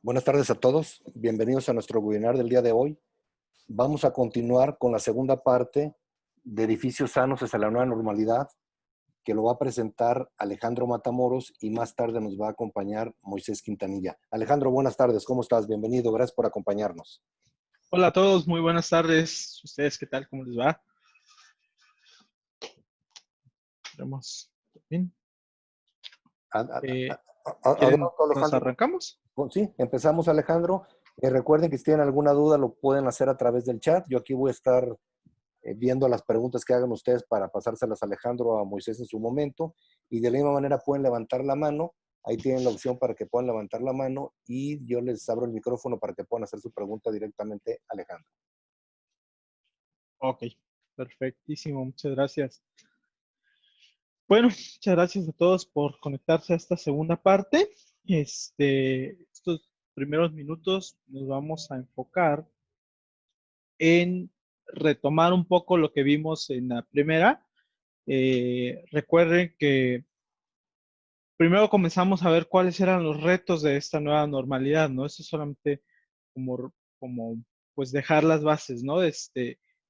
Buenas tardes a todos. Bienvenidos a nuestro webinar del día de hoy. Vamos a continuar con la segunda parte de Edificios Sanos hacia la Nueva Normalidad, que lo va a presentar Alejandro Matamoros y más tarde nos va a acompañar Moisés Quintanilla. Alejandro, buenas tardes. ¿Cómo estás? Bienvenido. Gracias por acompañarnos. Hola a todos, muy buenas tardes. ¿Ustedes qué tal? ¿Cómo les va? Vamos. Bien. Eh, ¿Quieren, Adelante, nos Alejandro. arrancamos? Sí, empezamos, Alejandro. Recuerden que si tienen alguna duda lo pueden hacer a través del chat. Yo aquí voy a estar viendo las preguntas que hagan ustedes para pasárselas a Alejandro o a Moisés en su momento. Y de la misma manera pueden levantar la mano. Ahí tienen la opción para que puedan levantar la mano y yo les abro el micrófono para que puedan hacer su pregunta directamente a Alejandro. Ok, perfectísimo, muchas gracias. Bueno, muchas gracias a todos por conectarse a esta segunda parte. Estos primeros minutos nos vamos a enfocar en retomar un poco lo que vimos en la primera. Recuerden que primero comenzamos a ver cuáles eran los retos de esta nueva normalidad, ¿no? Eso es solamente como pues dejar las bases, ¿no?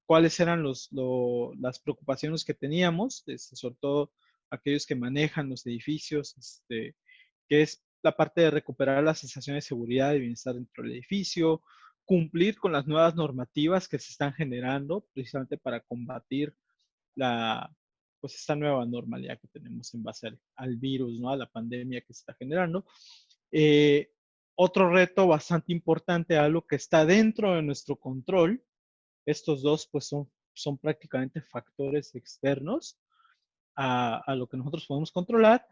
Cuáles eran las preocupaciones que teníamos, sobre todo aquellos que manejan los edificios, que es la parte de recuperar la sensación de seguridad y bienestar dentro del edificio, cumplir con las nuevas normativas que se están generando precisamente para combatir la, pues esta nueva normalidad que tenemos en base al virus, ¿no? A la pandemia que se está generando. Eh, Otro reto bastante importante, algo que está dentro de nuestro control, estos dos pues son prácticamente factores externos a lo que nosotros podemos controlar.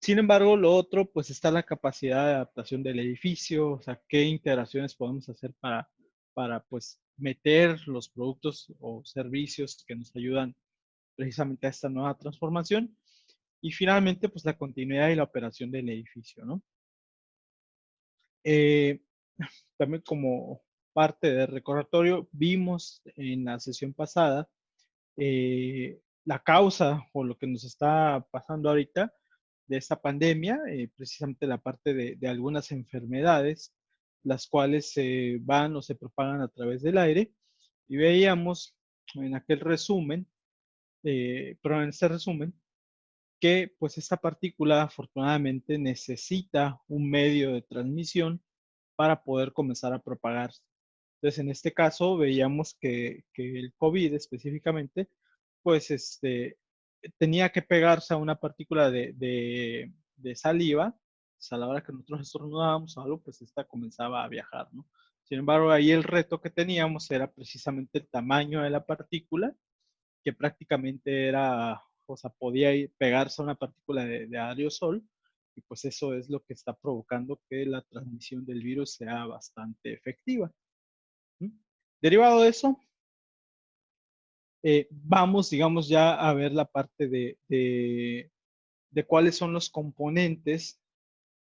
Sin embargo, lo otro pues está la capacidad de adaptación del edificio, o sea, qué integraciones podemos hacer para pues meter los productos o servicios que nos ayudan precisamente a esta nueva transformación. Y finalmente, pues la continuidad y la operación del edificio, ¿no? Eh, También como parte del recordatorio, vimos en la sesión pasada la causa o lo que nos está pasando ahorita de esta pandemia, precisamente la parte de algunas enfermedades, las cuales se van o se propagan a través del aire. Y veíamos en aquel resumen, pero en este resumen, que pues esta partícula afortunadamente necesita un medio de transmisión para poder comenzar a propagarse. Entonces, en este caso veíamos que el COVID específicamente, pues tenía que pegarse a una partícula de saliva, pues, a la hora que nosotros estornudábamos o algo, pues esta comenzaba a viajar, ¿no? Sin embargo, ahí el reto que teníamos era precisamente el tamaño de la partícula, que prácticamente era, o sea, podía pegarse a una partícula de aerosol, y pues eso es lo que está provocando que la transmisión del virus sea bastante efectiva. ¿Mm? Derivado de eso, vamos, digamos, ya a ver la parte de cuáles son los componentes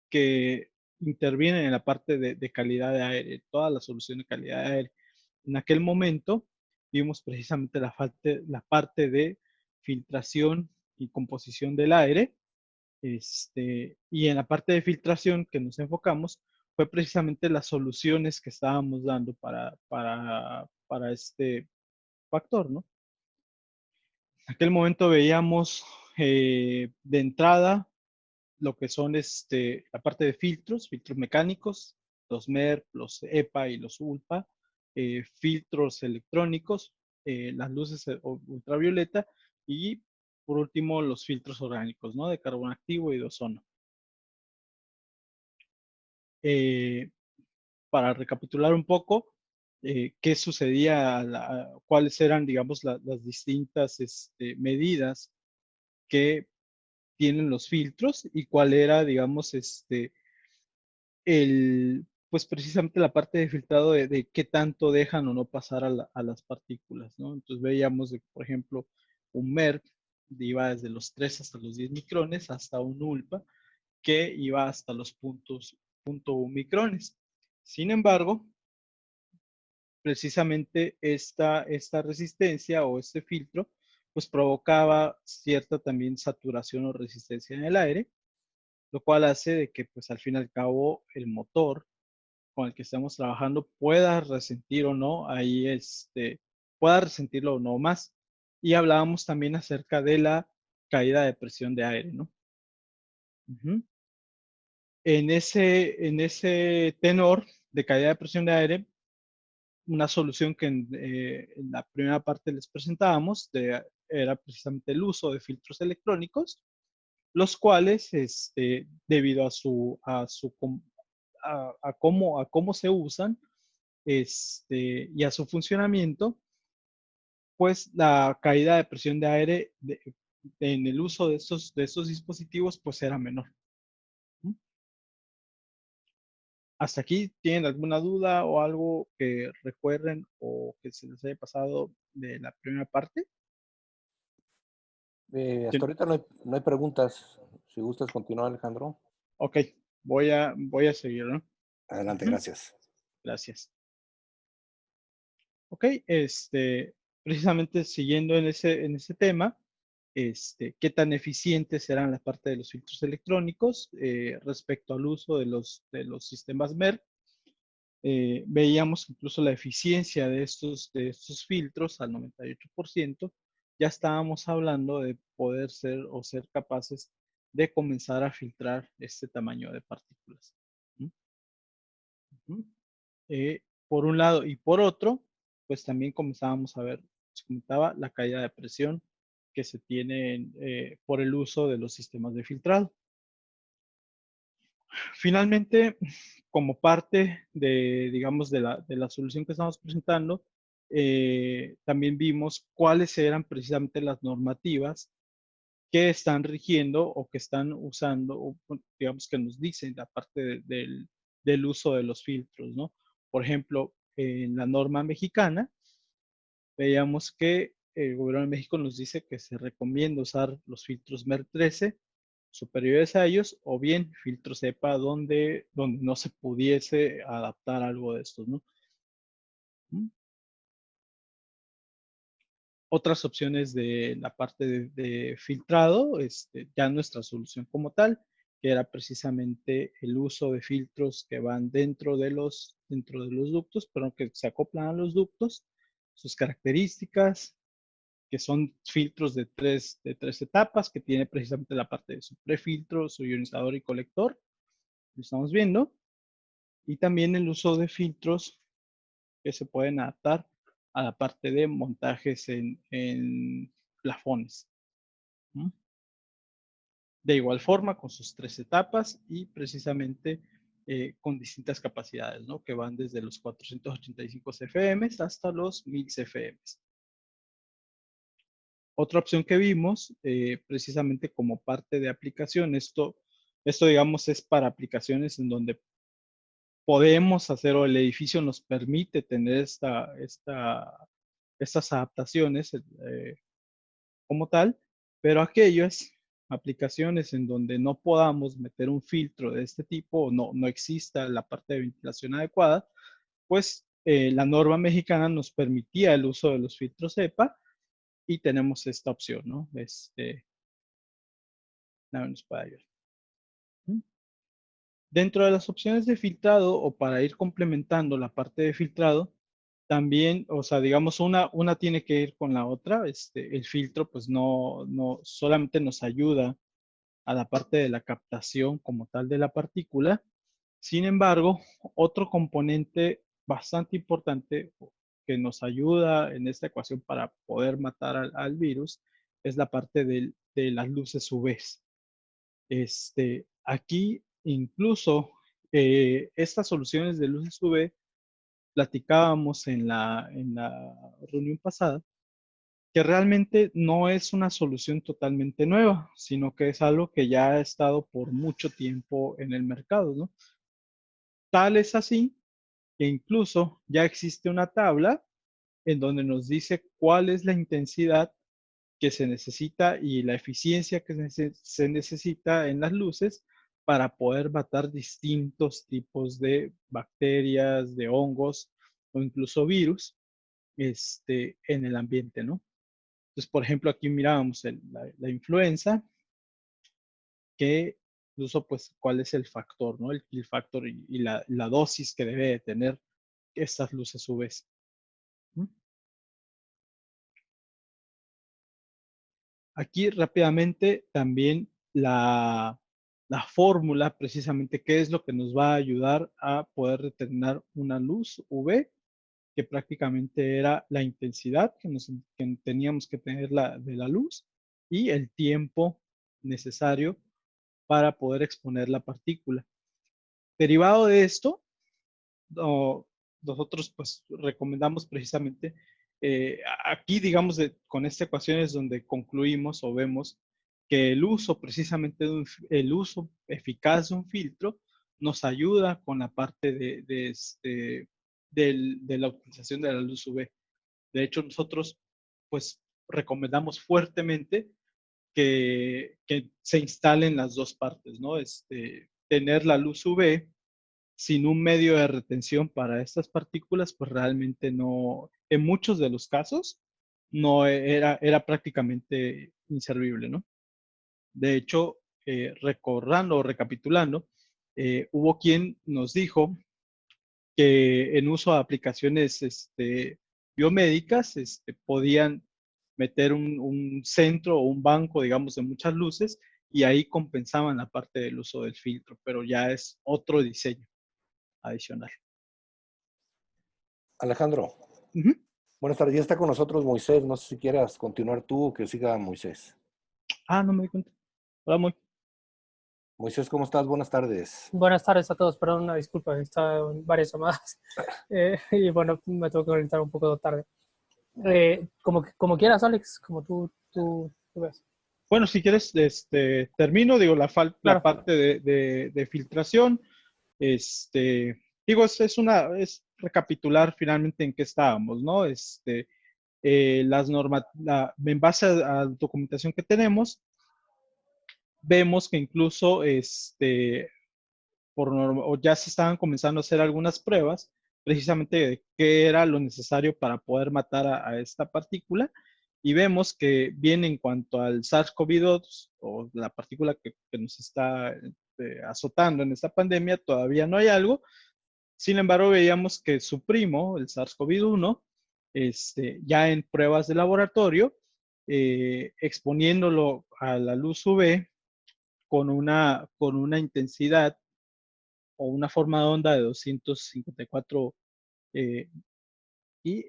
que intervienen en la parte de calidad de aire, toda la solución de calidad de aire. En aquel momento vimos precisamente la parte de filtración y composición del aire, y en la parte de filtración que nos enfocamos fue precisamente las soluciones que estábamos dando para este factor, ¿no? En aquel momento veíamos de entrada lo que son la parte de filtros mecánicos, los MERP, los EPA y los ULPA, filtros electrónicos, las luces ultravioleta y por último los filtros orgánicos, ¿no? De carbono activo y de ozono. Eh, para recapitular un poco, qué sucedía, cuáles eran, digamos, las distintas medidas que tienen los filtros y cuál era, digamos, pues precisamente la parte de filtrado de qué tanto dejan o no pasar a las partículas, ¿no? Entonces veíamos, por ejemplo, un MERP iba desde los 3 hasta los 10 micrones, hasta un ULPA que iba hasta los punto 1 micrones. Sin embargo, precisamente esta resistencia o este filtro, pues provocaba cierta también saturación o resistencia en el aire, lo cual hace de que pues al fin y al cabo el motor con el que estemos trabajando pueda resentir o no, ahí pueda resentirlo o no más. Y hablábamos también acerca de la caída de presión de aire, ¿no? Ujú. En ese tenor de caída de presión de aire, una solución que en la primera parte les presentábamos era precisamente el uso de filtros electrónicos, los cuales, debido a cómo se usan, y a su funcionamiento, pues la caída de presión de aire en el uso de estos dispositivos, pues era menor. ¿Mm? ¿Hasta aquí tienen alguna duda o algo que recuerden o que se les haya pasado de la primera parte? Hasta Tien- ahorita no hay preguntas. Si gustas continuar, Alejandro. Ok, voy a seguir, ¿no? Adelante, Ujú, gracias. gracias. Ok, precisamente siguiendo en ese tema, qué tan eficientes serán la parte de los filtros electrónicos respecto al uso de los sistemas MER. Veíamos incluso la eficiencia de estos filtros al 98%. Ya estábamos hablando de poder ser o ser capaces de comenzar a filtrar este tamaño de partículas. ¿Mm? Ujú. Por un lado y por otro, pues también comenzábamos a ver, se comentaba, la caída de presión que se tiene por el uso de los sistemas de filtrado. Finalmente, como parte de, digamos, de la solución que estamos presentando, también vimos cuáles eran precisamente las normativas que están rigiendo o que están usando, o, digamos que nos dicen la parte del uso de los filtros, ¿no? Por ejemplo, en la norma mexicana, veíamos que el gobierno de México nos dice que se recomienda usar los filtros MER 13 superiores a ellos, o bien filtros EPA donde no se pudiese adaptar algo de estos, ¿no? ¿Mm? Otras opciones de la parte de filtrado, ya nuestra solución como tal, que era precisamente el uso de filtros que van dentro de los ductos, pero que se acoplan a los ductos, sus características, que son filtros de tres etapas, que tiene precisamente la parte de su prefiltro, su ionizador y colector, lo estamos viendo, y también el uso de filtros que se pueden adaptar a la parte de montajes en plafones. ¿No? De igual forma, con sus tres etapas y precisamente con distintas capacidades, ¿no? Que van desde los 485 CFM hasta los 1000 CFM. Otra opción que vimos, precisamente como parte de aplicación, esto digamos es para aplicaciones en donde podemos hacer o el edificio nos permite tener estas adaptaciones como tal, pero aquellas aplicaciones en donde no podamos meter un filtro de este tipo o no exista la parte de ventilación adecuada, pues la norma mexicana nos permitía el uso de los filtros EPA y tenemos esta opción, ¿no? Nada nos puede ayudar. Dentro de las opciones de filtrado o para ir complementando la parte de filtrado, también, o sea, digamos, una tiene que ir con la otra. El filtro, pues no solamente nos ayuda a la parte de la captación como tal de la partícula. Sin embargo, otro componente bastante importante que nos ayuda en esta ecuación para poder matar al virus es la parte de las luces UV. Aquí incluso estas soluciones de luces UV platicábamos en la reunión pasada, que realmente no es una solución totalmente nueva, sino que es algo que ya ha estado por mucho tiempo en el mercado, ¿no? Tal es así que incluso ya existe una tabla en donde nos dice cuál es la intensidad que se necesita y la eficiencia que se necesita en las luces para poder matar distintos tipos de bacterias, de hongos o incluso virus en el ambiente, ¿no? Entonces, por ejemplo, aquí mirábamos la influenza, que incluso pues cuál es el factor, ¿no? El kill factor y la dosis que debe de tener estas luces UV. ¿Mm? Aquí rápidamente también la fórmula, precisamente, qué es lo que nos va a ayudar a poder determinar una luz UV, que prácticamente era la intensidad que teníamos que tener de la luz y el tiempo necesario para poder exponer la partícula. Derivado de esto, nosotros pues recomendamos precisamente, aquí digamos con esta ecuación es donde concluimos o vemos que el uso precisamente el uso eficaz de un filtro nos ayuda con la parte de la utilización de la luz UV. De hecho, nosotros pues recomendamos fuertemente que se instalen las dos partes, ¿no? Tener la luz UV sin un medio de retención para estas partículas, pues realmente no, en muchos de los casos, no era prácticamente inservible, ¿no? De hecho, recordando o recapitulando, hubo quien nos dijo que en uso de aplicaciones biomédicas podían meter un centro o un banco, digamos, de muchas luces y ahí compensaban la parte del uso del filtro, pero ya es otro diseño adicional. Alejandro, Ujú. buenas tardes. Ya está con nosotros Moisés. No sé si quieras continuar tú o que siga Moisés. Ah, no me di cuenta. Hola, muy. Moisés, ¿cómo estás? Buenas tardes. Buenas tardes a todos, perdón, una disculpa, estaba en varias llamadas y bueno, me tengo que conectar un poco tarde. Como quieras, Alex, como tú ves. Bueno, si quieres, termino, digo, la Claro, parte de filtración. Digo, es recapitular finalmente en qué estábamos, ¿no? Las normas, en base a la documentación que tenemos, vemos que incluso o ya se estaban comenzando a hacer algunas pruebas precisamente de qué era lo necesario para poder matar a esta partícula y vemos que bien en cuanto al SARS-CoV-2 o la partícula que nos está azotando en esta pandemia, todavía no hay algo. Sin embargo, veíamos que su primo, el SARS-CoV-1, ya en pruebas de laboratorio, exponiéndolo a la luz UV con una intensidad o una forma de onda de 254 eh, y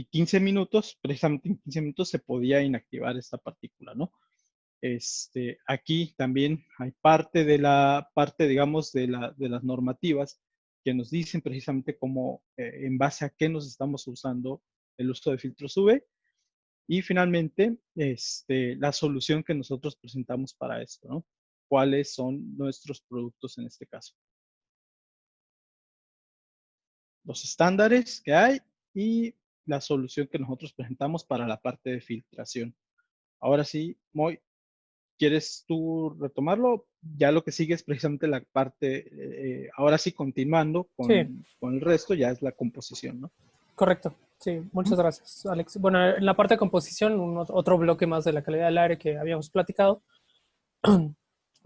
15 minutos, precisamente en 15 minutos se podía inactivar esta partícula, ¿no? Aquí también hay parte, digamos, de las normativas que nos dicen precisamente cómo, en base a qué nos estamos usando el uso de filtros UV. Y finalmente, la solución que nosotros presentamos para esto, ¿no? ¿Cuáles son nuestros productos en este caso? Los estándares que hay y la solución que nosotros presentamos para la parte de filtración. Ahora sí, Moy, ¿quieres tú retomarlo? Ya lo que sigue es precisamente la parte, ahora sí continuando sí, con el resto, ya es la composición, ¿no? correcto. Sí, muchas gracias, Alex. Bueno, en la parte de composición, otro bloque más de la calidad del aire que habíamos platicado.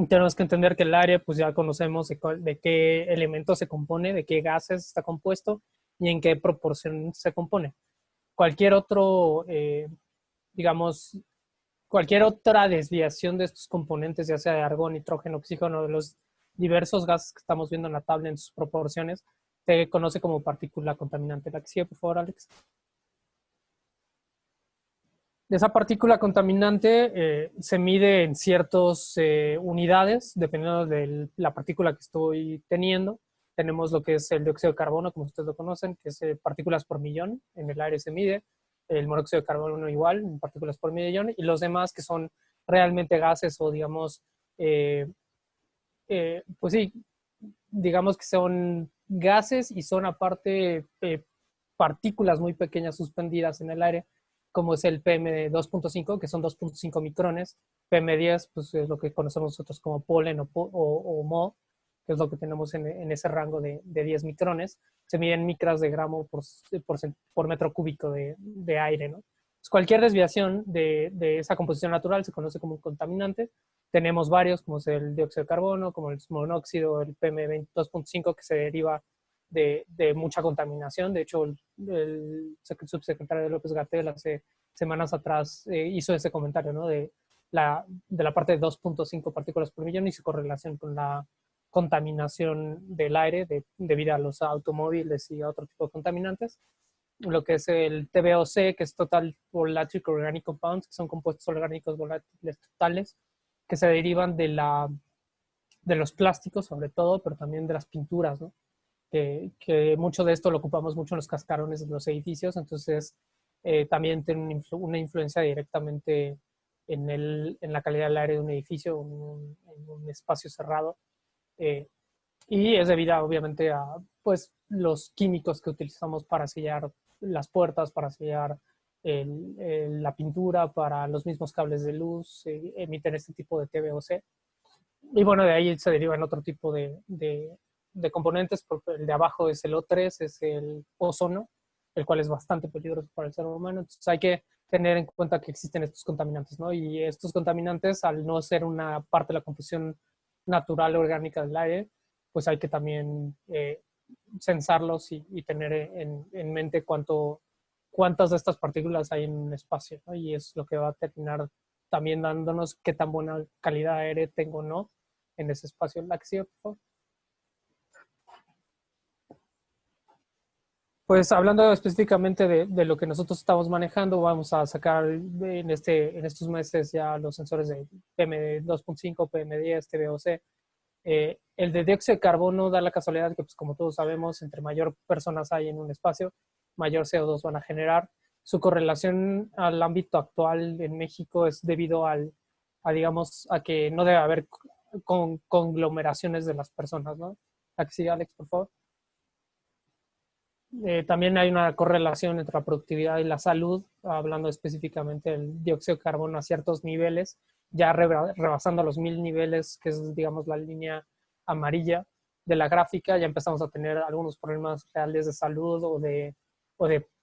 Tenemos que entender que el aire, pues ya conocemos de qué elementos se compone, de qué gases está compuesto y en qué proporción se compone. Cualquier otro, digamos, cualquier otra desviación de estos componentes, ya sea de argón, nitrógeno, oxígeno, de los diversos gases que estamos viendo en la tabla en sus proporciones, se conoce como partícula contaminante. La que sigue, por favor, Alex. Esa partícula contaminante se mide en ciertas unidades, dependiendo de la partícula que estoy teniendo. Tenemos lo que es el dióxido de carbono, como ustedes lo conocen, que es partículas por millón, en el aire se mide. El monóxido de carbono igual, en partículas por millón. Y los demás que son realmente gases o, digamos, pues sí, digamos que son gases y son aparte partículas muy pequeñas suspendidas en el aire, como es el PM2.5, que son 2.5 micrones. PM10, pues es lo que conocemos nosotros como polen o moho, que es lo que tenemos en ese rango de 10 micrones. Se miden micras de gramo por metro cúbico de aire, ¿no? Pues cualquier desviación de esa composición natural se conoce como un contaminante. tenemos varios, como es el dióxido de carbono, como el monóxido, el PM2.5, que se deriva de mucha contaminación. De hecho, el subsecretario López-Gatell hace semanas atrás hizo ese comentario, ¿no? de la parte de 2.5 partículas por millón y su correlación con la contaminación del aire debido a los automóviles y a otro tipo de contaminantes. Lo que es el TVOC, que es Total Volatile Organic Compounds, que son compuestos orgánicos volátiles totales, que se derivan de los plásticos sobre todo, pero también de las pinturas, ¿no? Que mucho de esto lo ocupamos mucho en los cascarones de los edificios, entonces también tiene una influencia directamente en la calidad del aire de un edificio, en un espacio cerrado. Y es debido obviamente a pues, los químicos que utilizamos para sellar las puertas, para sellar la pintura, para los mismos cables de luz, emiten este tipo de TVOC. Y bueno, de ahí se derivan otro tipo de componentes, porque el de abajo es el O3, es el ozono, el cual es bastante peligroso para el ser humano. Entonces hay que tener en cuenta que existen estos contaminantes, ¿no? Y estos contaminantes, al no ser una parte de la composición natural orgánica del aire, pues hay que también censarlos y tener en mente cuántas de estas partículas hay en un espacio, ¿no? Y es lo que va a terminar también dándonos qué tan buena calidad de aire tengo o no en ese espacio. Laxio, por favor. Pues hablando específicamente de lo que nosotros estamos manejando, vamos a sacar en estos meses ya los sensores de PM2.5, PM10, TVOC. El de dióxido de carbono da la casualidad que, pues, como todos sabemos, entre mayor personas hay en un espacio, mayor CO2 van a generar. Su correlación al ámbito actual en México es debido digamos, a que no debe haber conglomeraciones de las personas, ¿no? Aquí sigue Alex, por favor. También hay una correlación entre la productividad y la salud, hablando específicamente del dióxido de carbono a ciertos niveles, ya rebasando los 1000 niveles, que es, digamos, la línea amarilla de la gráfica, ya empezamos a tener algunos problemas reales de salud o de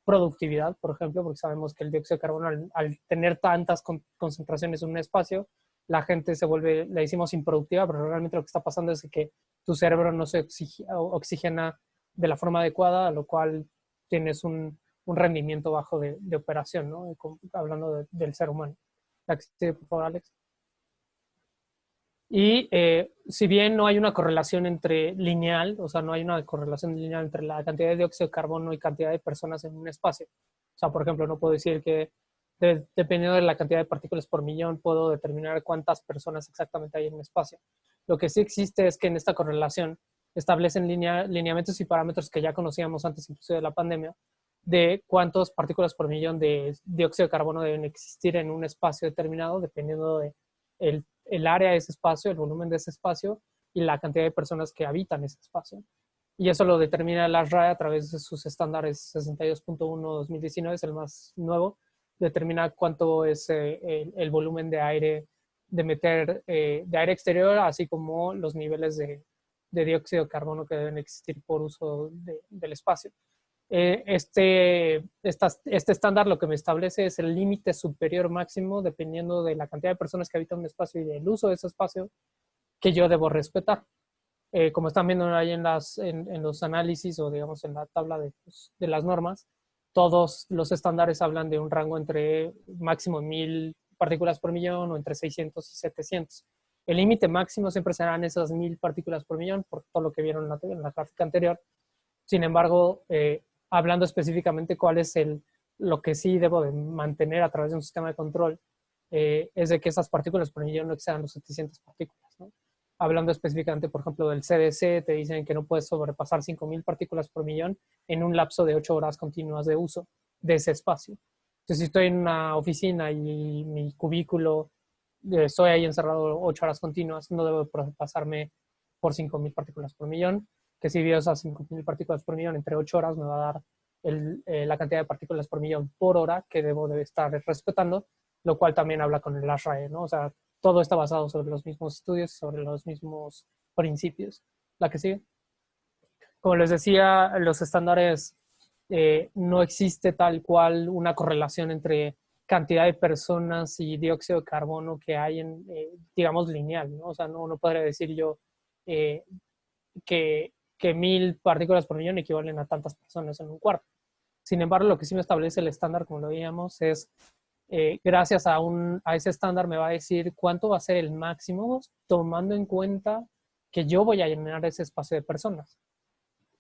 productividad, por ejemplo, porque sabemos que el dióxido de carbono, al tener tantas concentraciones en un espacio, la gente se vuelve, le decimos improductiva, pero realmente lo que está pasando es que tu cerebro no se oxigena de la forma adecuada, a lo cual tienes un rendimiento bajo de operación, ¿no? Hablando del ser humano. Por favor, Alex. Y si bien no hay una correlación entre lineal, o sea, no hay una correlación lineal entre la cantidad de dióxido de carbono y cantidad de personas en un espacio. O sea, por ejemplo, no puedo decir que dependiendo de la cantidad de partículas por millón, puedo determinar cuántas personas exactamente hay en un espacio. Lo que sí existe es que en esta correlación establecen lineamientos y parámetros que ya conocíamos antes incluso de la pandemia, de cuántas partículas por millón de dióxido de carbono deben existir en un espacio determinado, dependiendo de el área de ese espacio, el volumen de ese espacio y la cantidad de personas que habitan ese espacio. Y eso lo determina la RAE a través de sus estándares 62.1-2019, es el más nuevo, determina cuánto es el volumen de aire de aire exterior, así como los niveles de dióxido de carbono que deben existir por uso del espacio. Este estándar lo que me establece es el límite superior máximo dependiendo de la cantidad de personas que habitan un espacio y del uso de ese espacio que yo debo respetar. Como están viendo ahí en los análisis o digamos en la tabla de las normas, todos los estándares hablan de un rango entre máximo 1000 partículas por millón o entre 600 y 700. El límite máximo siempre serán esas 1000 partículas por millón, por todo lo que vieron en la gráfica anterior. Sin embargo, hablando específicamente cuál es lo que sí debo de mantener a través de un sistema de control, es de que esas partículas por millón no excedan los 700 partículas, ¿no? Hablando específicamente, por ejemplo, del CDC, te dicen que no puedes sobrepasar 5000 partículas por millón en un lapso de 8 horas continuas de uso de ese espacio. Entonces, si estoy en una oficina y mi cubículo, estoy ahí encerrado 8 horas continuas, no debo pasarme por 5000 partículas por millón, que si veo esas 5000 partículas por millón entre 8 horas, me va a dar la cantidad de partículas por millón por hora que debo de estar respetando, lo cual también habla con el ASHRAE, ¿no? O sea, todo está basado sobre los mismos estudios, sobre los mismos principios. La que sigue. Como les decía, los estándares no existe tal cual una correlación entre cantidad de personas y dióxido de carbono que hay digamos, lineal, ¿no? O sea, no podría decir yo eh, que 1000 partículas por millón equivalen a tantas personas en un cuarto. Sin embargo, lo que sí me establece el estándar, como lo veíamos, es gracias a ese estándar me va a decir cuánto va a ser el máximo, tomando en cuenta que yo voy a llenar ese espacio de personas.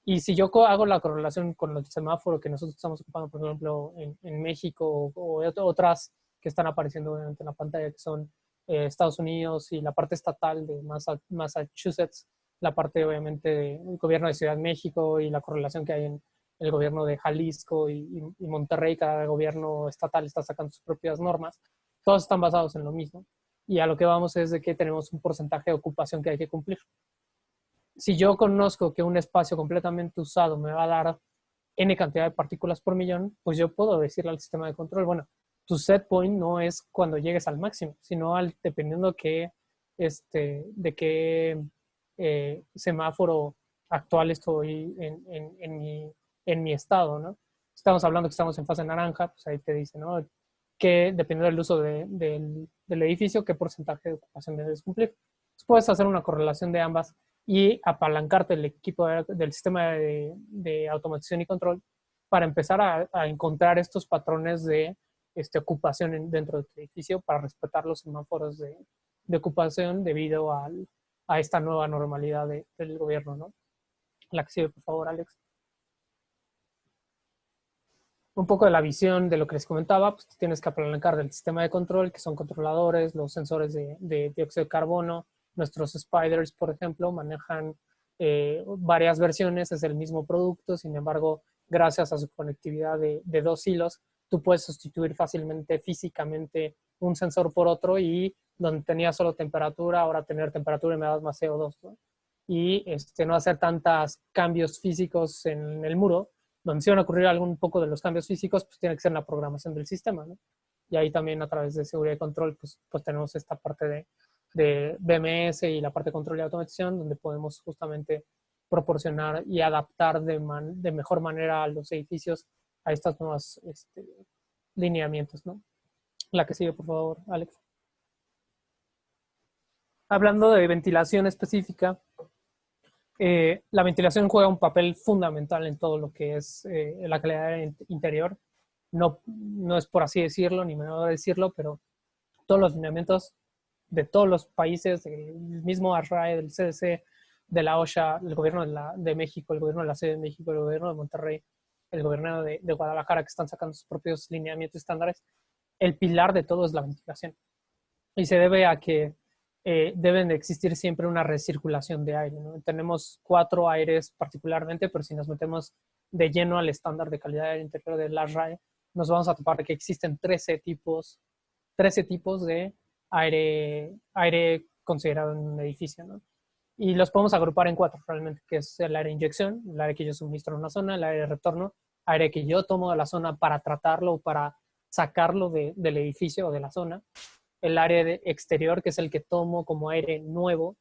Y si yo hago la correlación con el semáforo que nosotros estamos ocupando, por ejemplo, en México o otras que están apareciendo obviamente en la pantalla, que son Estados Unidos y la parte estatal de Massachusetts, la parte obviamente del gobierno de Ciudad de México y la correlación que hay en el gobierno de Jalisco y Monterrey, cada gobierno estatal está sacando sus propias normas, todos están basados en lo mismo. Y a lo que vamos es de que tenemos un porcentaje de ocupación que hay que cumplir. Si yo conozco que un espacio completamente usado me va a dar N cantidad de partículas por millón, pues yo puedo decirle al sistema de control, bueno, tu set point no es cuando llegues al máximo, sino dependiendo de qué semáforo actual estoy en mi estado, ¿no? Estamos hablando que estamos en fase naranja, pues ahí te dice, ¿no? Que dependiendo del uso del edificio, qué porcentaje de ocupación debes cumplir. Entonces, puedes hacer una correlación de ambas y apalancarte el equipo del sistema de automatización y control para empezar a encontrar estos patrones de ocupación dentro de tu edificio para respetar los semáforos de ocupación debido a esta nueva normalidad del gobierno, ¿no? La que sigue, por favor, Alex. Un poco de la visión de lo que les comentaba, pues tienes que apalancar del sistema de control, que son controladores, los sensores de dióxido de carbono. Nuestros spiders, por ejemplo, manejan varias versiones, es el mismo producto, sin embargo, gracias a su conectividad de 2 hilos, tú puedes sustituir fácilmente físicamente un sensor por otro y donde tenía solo temperatura, ahora tener temperatura y humedad más CO2, ¿no? Y no hacer tantos cambios físicos en el muro, donde se van a ocurrir algún poco de los cambios físicos, pues tiene que ser en la programación del sistema, ¿no? Y ahí también a través de seguridad y control, pues tenemos esta parte de BMS y la parte de control y automatización, donde podemos justamente proporcionar y adaptar de mejor manera a los edificios a estos nuevos lineamientos, ¿no? La que sigue, por favor, Alex. Hablando de ventilación específica, la ventilación juega un papel fundamental en todo lo que es la calidad interior. No es por así decirlo, ni menor decirlo, pero todos los lineamientos de todos los países, del mismo ASRAE, del CDC, de la OSHA, el gobierno de México, el gobierno de la Ciudad de México, el gobierno de Monterrey, el gobierno de Guadalajara, que están sacando sus propios lineamientos estándares, el pilar de todo es la ventilación. Y se debe a que deben de existir siempre una recirculación de aire, ¿no? Tenemos 4 aires particularmente, pero si nos metemos de lleno al estándar de calidad del interior de la RAE, nos vamos a topar que existen 13 tipos de aire considerado en un edificio, ¿no? Y los podemos agrupar en 4 realmente, que es el aire de inyección, el aire que yo suministro en una zona, el aire de retorno, aire que yo tomo de la zona para tratarlo o para sacarlo del edificio o de la zona, el aire exterior, que es el que tomo como aire nuevo,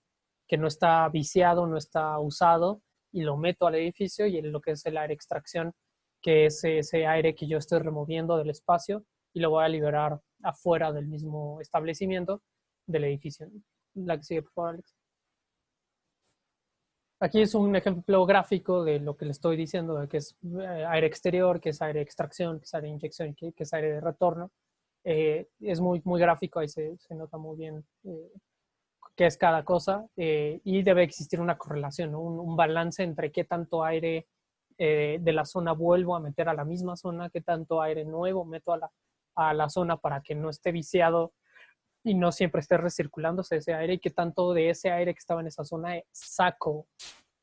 que no está viciado, no está usado, y lo meto al edificio, y lo que es el aire extracción, que es ese aire que yo estoy removiendo del espacio y lo voy a liberar afuera del mismo establecimiento del edificio. La que sigue, por favor, Alex. Aquí es un ejemplo gráfico de lo que le estoy diciendo, de que es aire exterior, que es aire de extracción, que es aire de inyección, que es aire de retorno. Es muy gráfico, ahí se nota muy bien qué es cada cosa, y debe existir una correlación, ¿no? un balance entre qué tanto aire de la zona vuelvo a meter a la misma zona, qué tanto aire nuevo meto a la zona para que no esté viciado y no siempre esté recirculándose ese aire, y qué tanto de ese aire que estaba en esa zona saco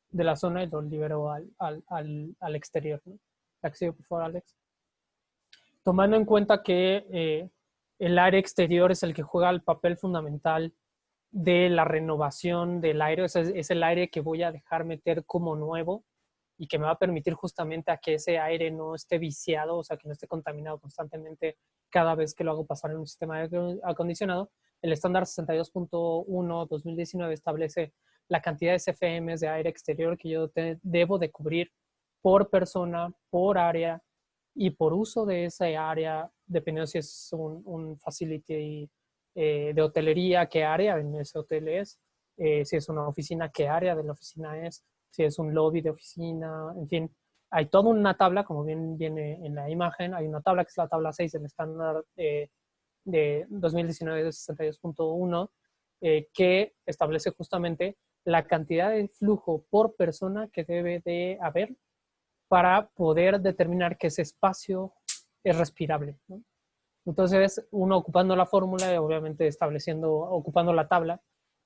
de la zona y lo libero al exterior, ¿no? La que sigue, por favor, Alex. Tomando en cuenta que el aire exterior es el que juega el papel fundamental de la renovación del aire, es el aire que voy a dejar meter como nuevo y que me va a permitir justamente a que ese aire no esté viciado, o sea, que no esté contaminado constantemente cada vez que lo hago pasar en un sistema acondicionado. El estándar 62.1 2019 establece la cantidad de CFM de aire exterior que yo debo de cubrir por persona, por área y por uso de esa área dependiendo si es un facility de hotelería, qué área en ese hotel es, si es una oficina, qué área de la oficina es, si es un lobby de oficina, en fin. Hay toda una tabla, como bien viene en la imagen, hay una tabla que es la tabla 6 del estándar de 2019-62.1, que establece justamente la cantidad de flujo por persona que debe de haber para poder determinar que ese espacio es respirable, ¿no? Entonces, uno ocupando la fórmula y obviamente ocupando la tabla,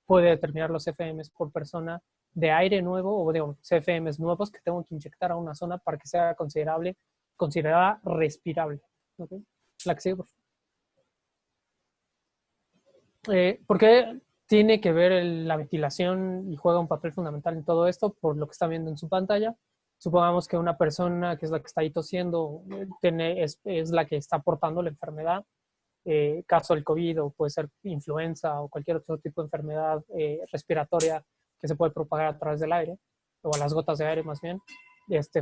puede determinar los CFMs por persona de aire nuevo o de CFMs nuevos que tengo que inyectar a una zona para que sea considerada respirable. ¿Okay? La que sigue, por favor. ¿Por qué tiene que ver la ventilación y juega un papel fundamental en todo esto? Por lo que está viendo en su pantalla. Supongamos que una persona que es la que está ahí tosiendo es la que está portando la enfermedad. Caso del COVID, o puede ser influenza o cualquier otro tipo de enfermedad respiratoria que se puede propagar a través del aire, o a las gotas de aire más bien.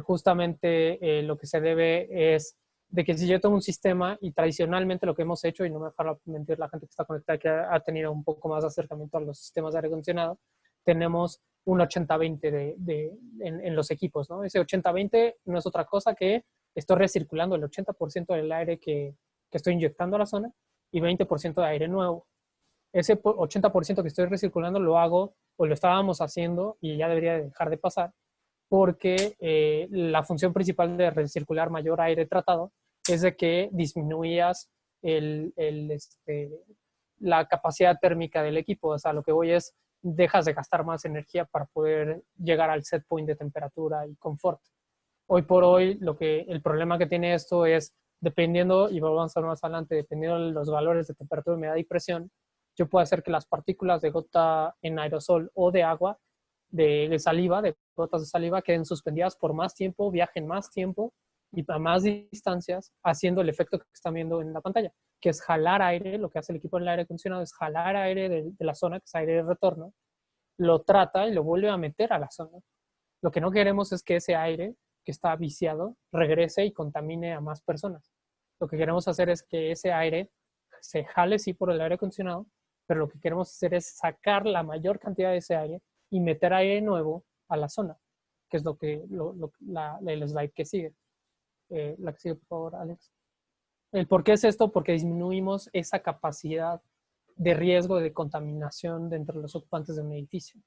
Justamente lo que se debe es de que si yo tengo un sistema, y tradicionalmente lo que hemos hecho, y no me dejará mentir la gente que está conectada, que ha tenido un poco más de acercamiento a los sistemas de aire acondicionado, tenemos un 80-20 en los equipos, ¿no? Ese 80-20 no es otra cosa que estoy recirculando el 80% del aire que estoy inyectando a la zona y 20% de aire nuevo. Ese 80% que estoy recirculando lo hago, o lo estábamos haciendo, y ya debería dejar de pasar, porque la función principal de recircular mayor aire tratado es de que disminuías la capacidad térmica del equipo. O sea, lo que voy es, dejas de gastar más energía para poder llegar al set point de temperatura y confort. Hoy por hoy, el problema que tiene esto es, dependiendo, y vamos a ver más adelante, dependiendo de los valores de temperatura, humedad y presión, yo puedo hacer que las partículas de gota en aerosol o de agua, de saliva, de gotas de saliva, queden suspendidas por más tiempo, viajen más tiempo y a más distancias, haciendo el efecto que están viendo en la pantalla, que es jalar aire. Lo que hace el equipo en el aire acondicionado es jalar aire de la zona, que es aire de retorno, lo trata y lo vuelve a meter a la zona. Lo que no queremos es que ese aire que está viciado regrese y contamine a más personas. Lo que queremos hacer es que ese aire se jale, sí, por el aire acondicionado, pero lo que queremos hacer es sacar la mayor cantidad de ese aire y meter aire nuevo a la zona, que es el slide que sigue. La que sigue, por favor, Alex. ¿El por qué es esto? Porque disminuimos esa capacidad de riesgo de contaminación dentro de los ocupantes de un edificio.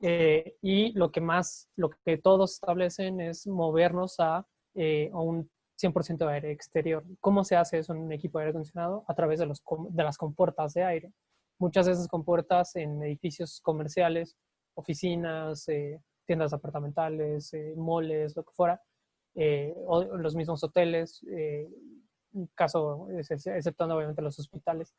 Y lo que todos establecen es movernos a un 100% de aire exterior. ¿Cómo se hace eso en un equipo de aire acondicionado? A través de las compuertas de aire. Muchas de esas compuertas en edificios comerciales, oficinas, tiendas departamentales, moles, lo que fuera, o los mismos hoteles, exceptuando obviamente los hospitales,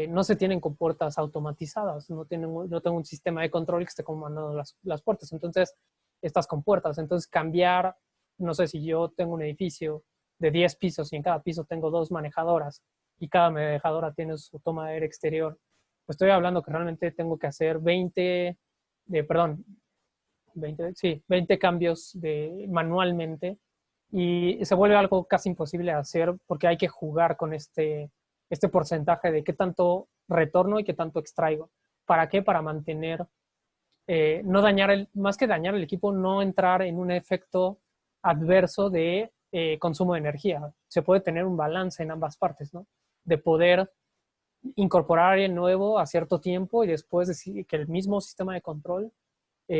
no se tienen compuertas automatizadas, no tengo un sistema de control que esté comandando las puertas. Entonces, estas compuertas, cambiar, no sé, si yo tengo un edificio de 10 pisos y en cada piso tengo 2 manejadoras y cada manejadora tiene su toma de aire exterior, pues estoy hablando que realmente tengo que hacer 20 cambios manualmente, y se vuelve algo casi imposible de hacer porque hay que jugar con este porcentaje de qué tanto retorno y qué tanto extraigo. ¿Para qué? Para mantener, no dañar, más que dañar el equipo, no entrar en un efecto adverso de consumo de energía. Se puede tener un balance en ambas partes, ¿no? De poder incorporar aire nuevo a cierto tiempo y después decir que el mismo sistema de control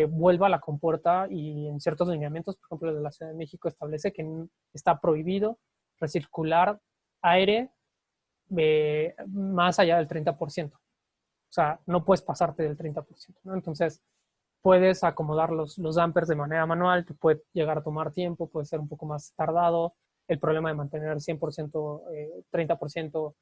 vuelva a la compuerta, y en ciertos lineamientos, por ejemplo, el de la Ciudad de México establece que está prohibido recircular aire más allá del 30%. O sea, no puedes pasarte del 30%, ¿no? Entonces, puedes acomodar los dampers de manera manual, que puede llegar a tomar tiempo, puede ser un poco más tardado. El problema de mantener 100%, 30%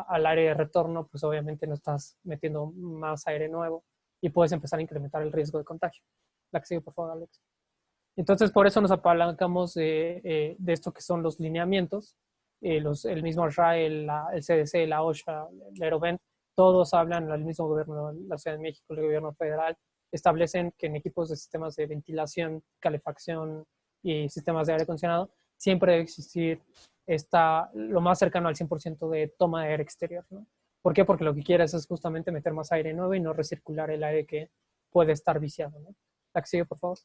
al aire de retorno, pues obviamente no estás metiendo más aire nuevo y puedes empezar a incrementar el riesgo de contagio. La que sigue, por favor, Alex. Entonces, por eso nos apalancamos de esto que son los lineamientos. El mismo RAE, el CDC, la OSHA, el Aerovent, todos hablan, el mismo gobierno de la Ciudad de México, el gobierno federal, establecen que en equipos de sistemas de ventilación, calefacción y sistemas de aire acondicionado siempre debe existir está lo más cercano al 100% de toma de aire exterior, ¿no? ¿Por qué? Porque lo que quieres es justamente meter más aire nuevo y no recircular el aire que puede estar viciado, ¿no? La que sigue, por favor.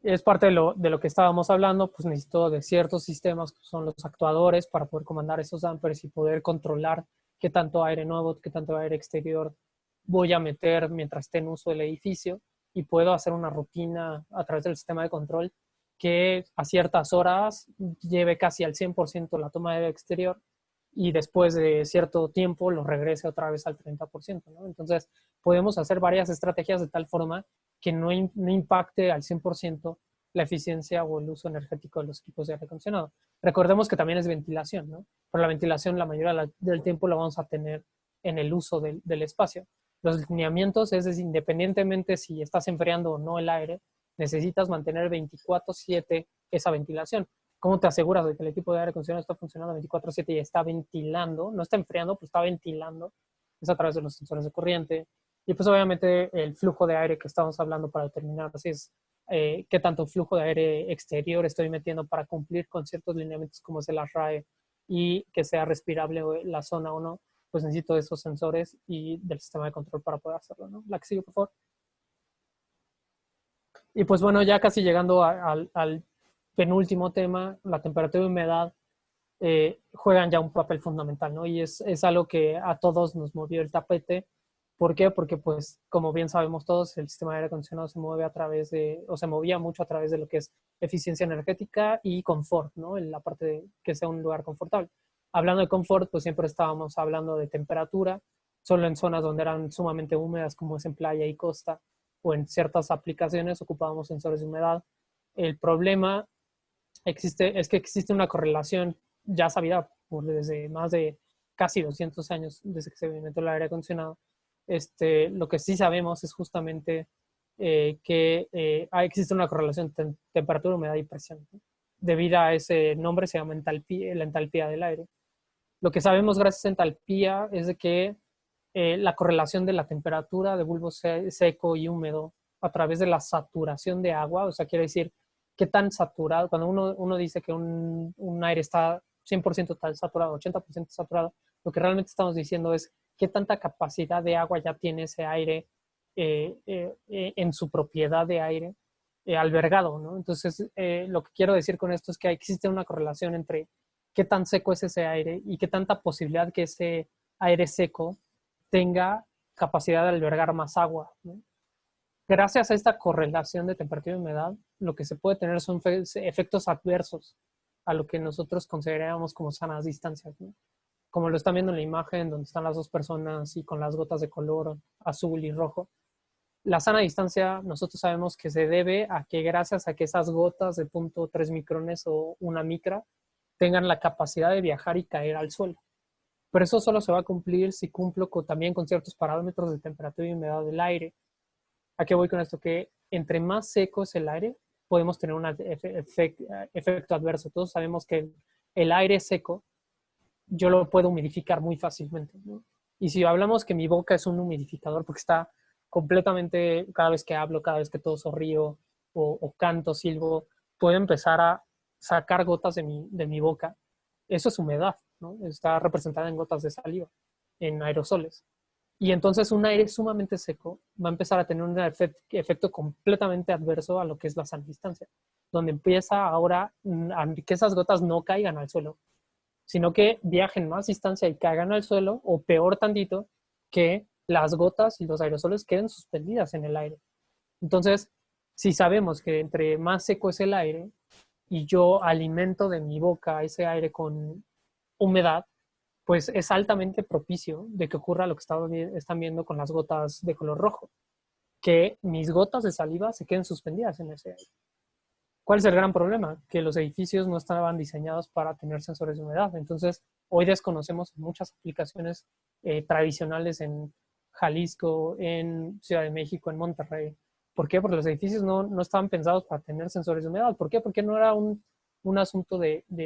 Es parte de lo que estábamos hablando, pues necesito de ciertos sistemas que son los actuadores para poder comandar esos dampers y poder controlar qué tanto aire nuevo, qué tanto aire exterior voy a meter mientras esté en uso del edificio, y puedo hacer una rutina a través del sistema de control que a ciertas horas lleve casi al 100% la toma de aire exterior y después de cierto tiempo lo regrese otra vez al 30%, ¿no? Entonces podemos hacer varias estrategias de tal forma que no impacte al 100% la eficiencia o el uso energético de los equipos de aire acondicionado. Recordemos que también es ventilación, ¿no? Pero la ventilación la mayoría del tiempo la vamos a tener en el uso del espacio. Los lineamientos es decir, independientemente si estás enfriando o no el aire, necesitas mantener 24/7 esa ventilación. ¿Cómo te aseguras de que el equipo de aire acondicionado está funcionando 24/7 y está ventilando? No está enfriando, pero está ventilando. Es a través de los sensores de corriente. Y pues obviamente el flujo de aire que estamos hablando para determinar si es qué tanto flujo de aire exterior estoy metiendo para cumplir con ciertos lineamientos como es el ASHRAE y que sea respirable la zona o no, pues necesito esos sensores y del sistema de control para poder hacerlo, ¿no? La que sigue, por favor. Y pues bueno, ya casi llegando al penúltimo tema, la temperatura y humedad juegan ya un papel fundamental, ¿no? Y es algo que a todos nos movió el tapete. ¿Por qué? Porque, pues, como bien sabemos todos, el sistema de aire acondicionado se mueve a través de, o se movía mucho a través de lo que es eficiencia energética y confort, ¿no? En la parte de que sea un lugar confortable. Hablando de confort, pues siempre estábamos hablando de temperatura, solo en zonas donde eran sumamente húmedas, como es en playa y costa, o en ciertas aplicaciones ocupábamos sensores de humedad. El problema es que existe una correlación ya sabida desde más de casi 200 años, desde que se inventó el aire acondicionado. Lo que sí sabemos es justamente que existe una correlación entre temperatura, humedad y presión, ¿no? Debido a ese nombre se llama la entalpía del aire. Lo que sabemos gracias a entalpía es de que la correlación de la temperatura de bulbo seco y húmedo a través de la saturación de agua, o sea, quiere decir qué tan saturado, cuando uno dice que un aire está 100% saturado, 80% saturado, lo que realmente estamos diciendo es qué tanta capacidad de agua ya tiene ese aire en su propiedad de aire albergado, ¿no? Entonces, lo que quiero decir con esto es que existe una correlación entre qué tan seco es ese aire y qué tanta posibilidad que ese aire seco tenga capacidad de albergar más agua, ¿no? Gracias a esta correlación de temperatura y humedad, lo que se puede tener son efectos adversos a lo que nosotros consideramos como sanas distancias, ¿no? Como lo están viendo en la imagen, donde están las dos personas y con las gotas de color azul y rojo. La sana distancia, nosotros sabemos que se debe a que gracias a que esas gotas de 0.3 micrones o una micra tengan la capacidad de viajar y caer al suelo. Pero eso solo se va a cumplir si cumplo también con ciertos parámetros de temperatura y humedad del aire. ¿A qué voy con esto? Que entre más seco es el aire, podemos tener un efecto adverso. Todos sabemos que el aire seco yo lo puedo humidificar muy fácilmente, ¿no? Y si hablamos que mi boca es un humidificador porque está completamente, cada vez que hablo, cada vez que toso, río o canto, silbo, puedo empezar a sacar gotas de mi boca. Eso es humedad, ¿no? Está representada en gotas de saliva, en aerosoles. Y entonces un aire sumamente seco va a empezar a tener un efecto completamente adverso a lo que es la sana distancia, donde empieza ahora a que esas gotas no caigan al suelo, sino que viajen más distancia y caigan al suelo, o peor tantito, que las gotas y los aerosoles queden suspendidas en el aire. Entonces, si sabemos que entre más seco es el aire y yo alimento de mi boca ese aire con humedad, pues es altamente propicio de que ocurra lo que están viendo con las gotas de color rojo, que mis gotas de saliva se queden suspendidas en ese aire. ¿Cuál es el gran problema? Que los edificios no estaban diseñados para tener sensores de humedad. Entonces, hoy desconocemos muchas aplicaciones tradicionales en Jalisco, en Ciudad de México, en Monterrey. ¿Por qué? Porque los edificios no estaban pensados para tener sensores de humedad. ¿Por qué? Porque no era un asunto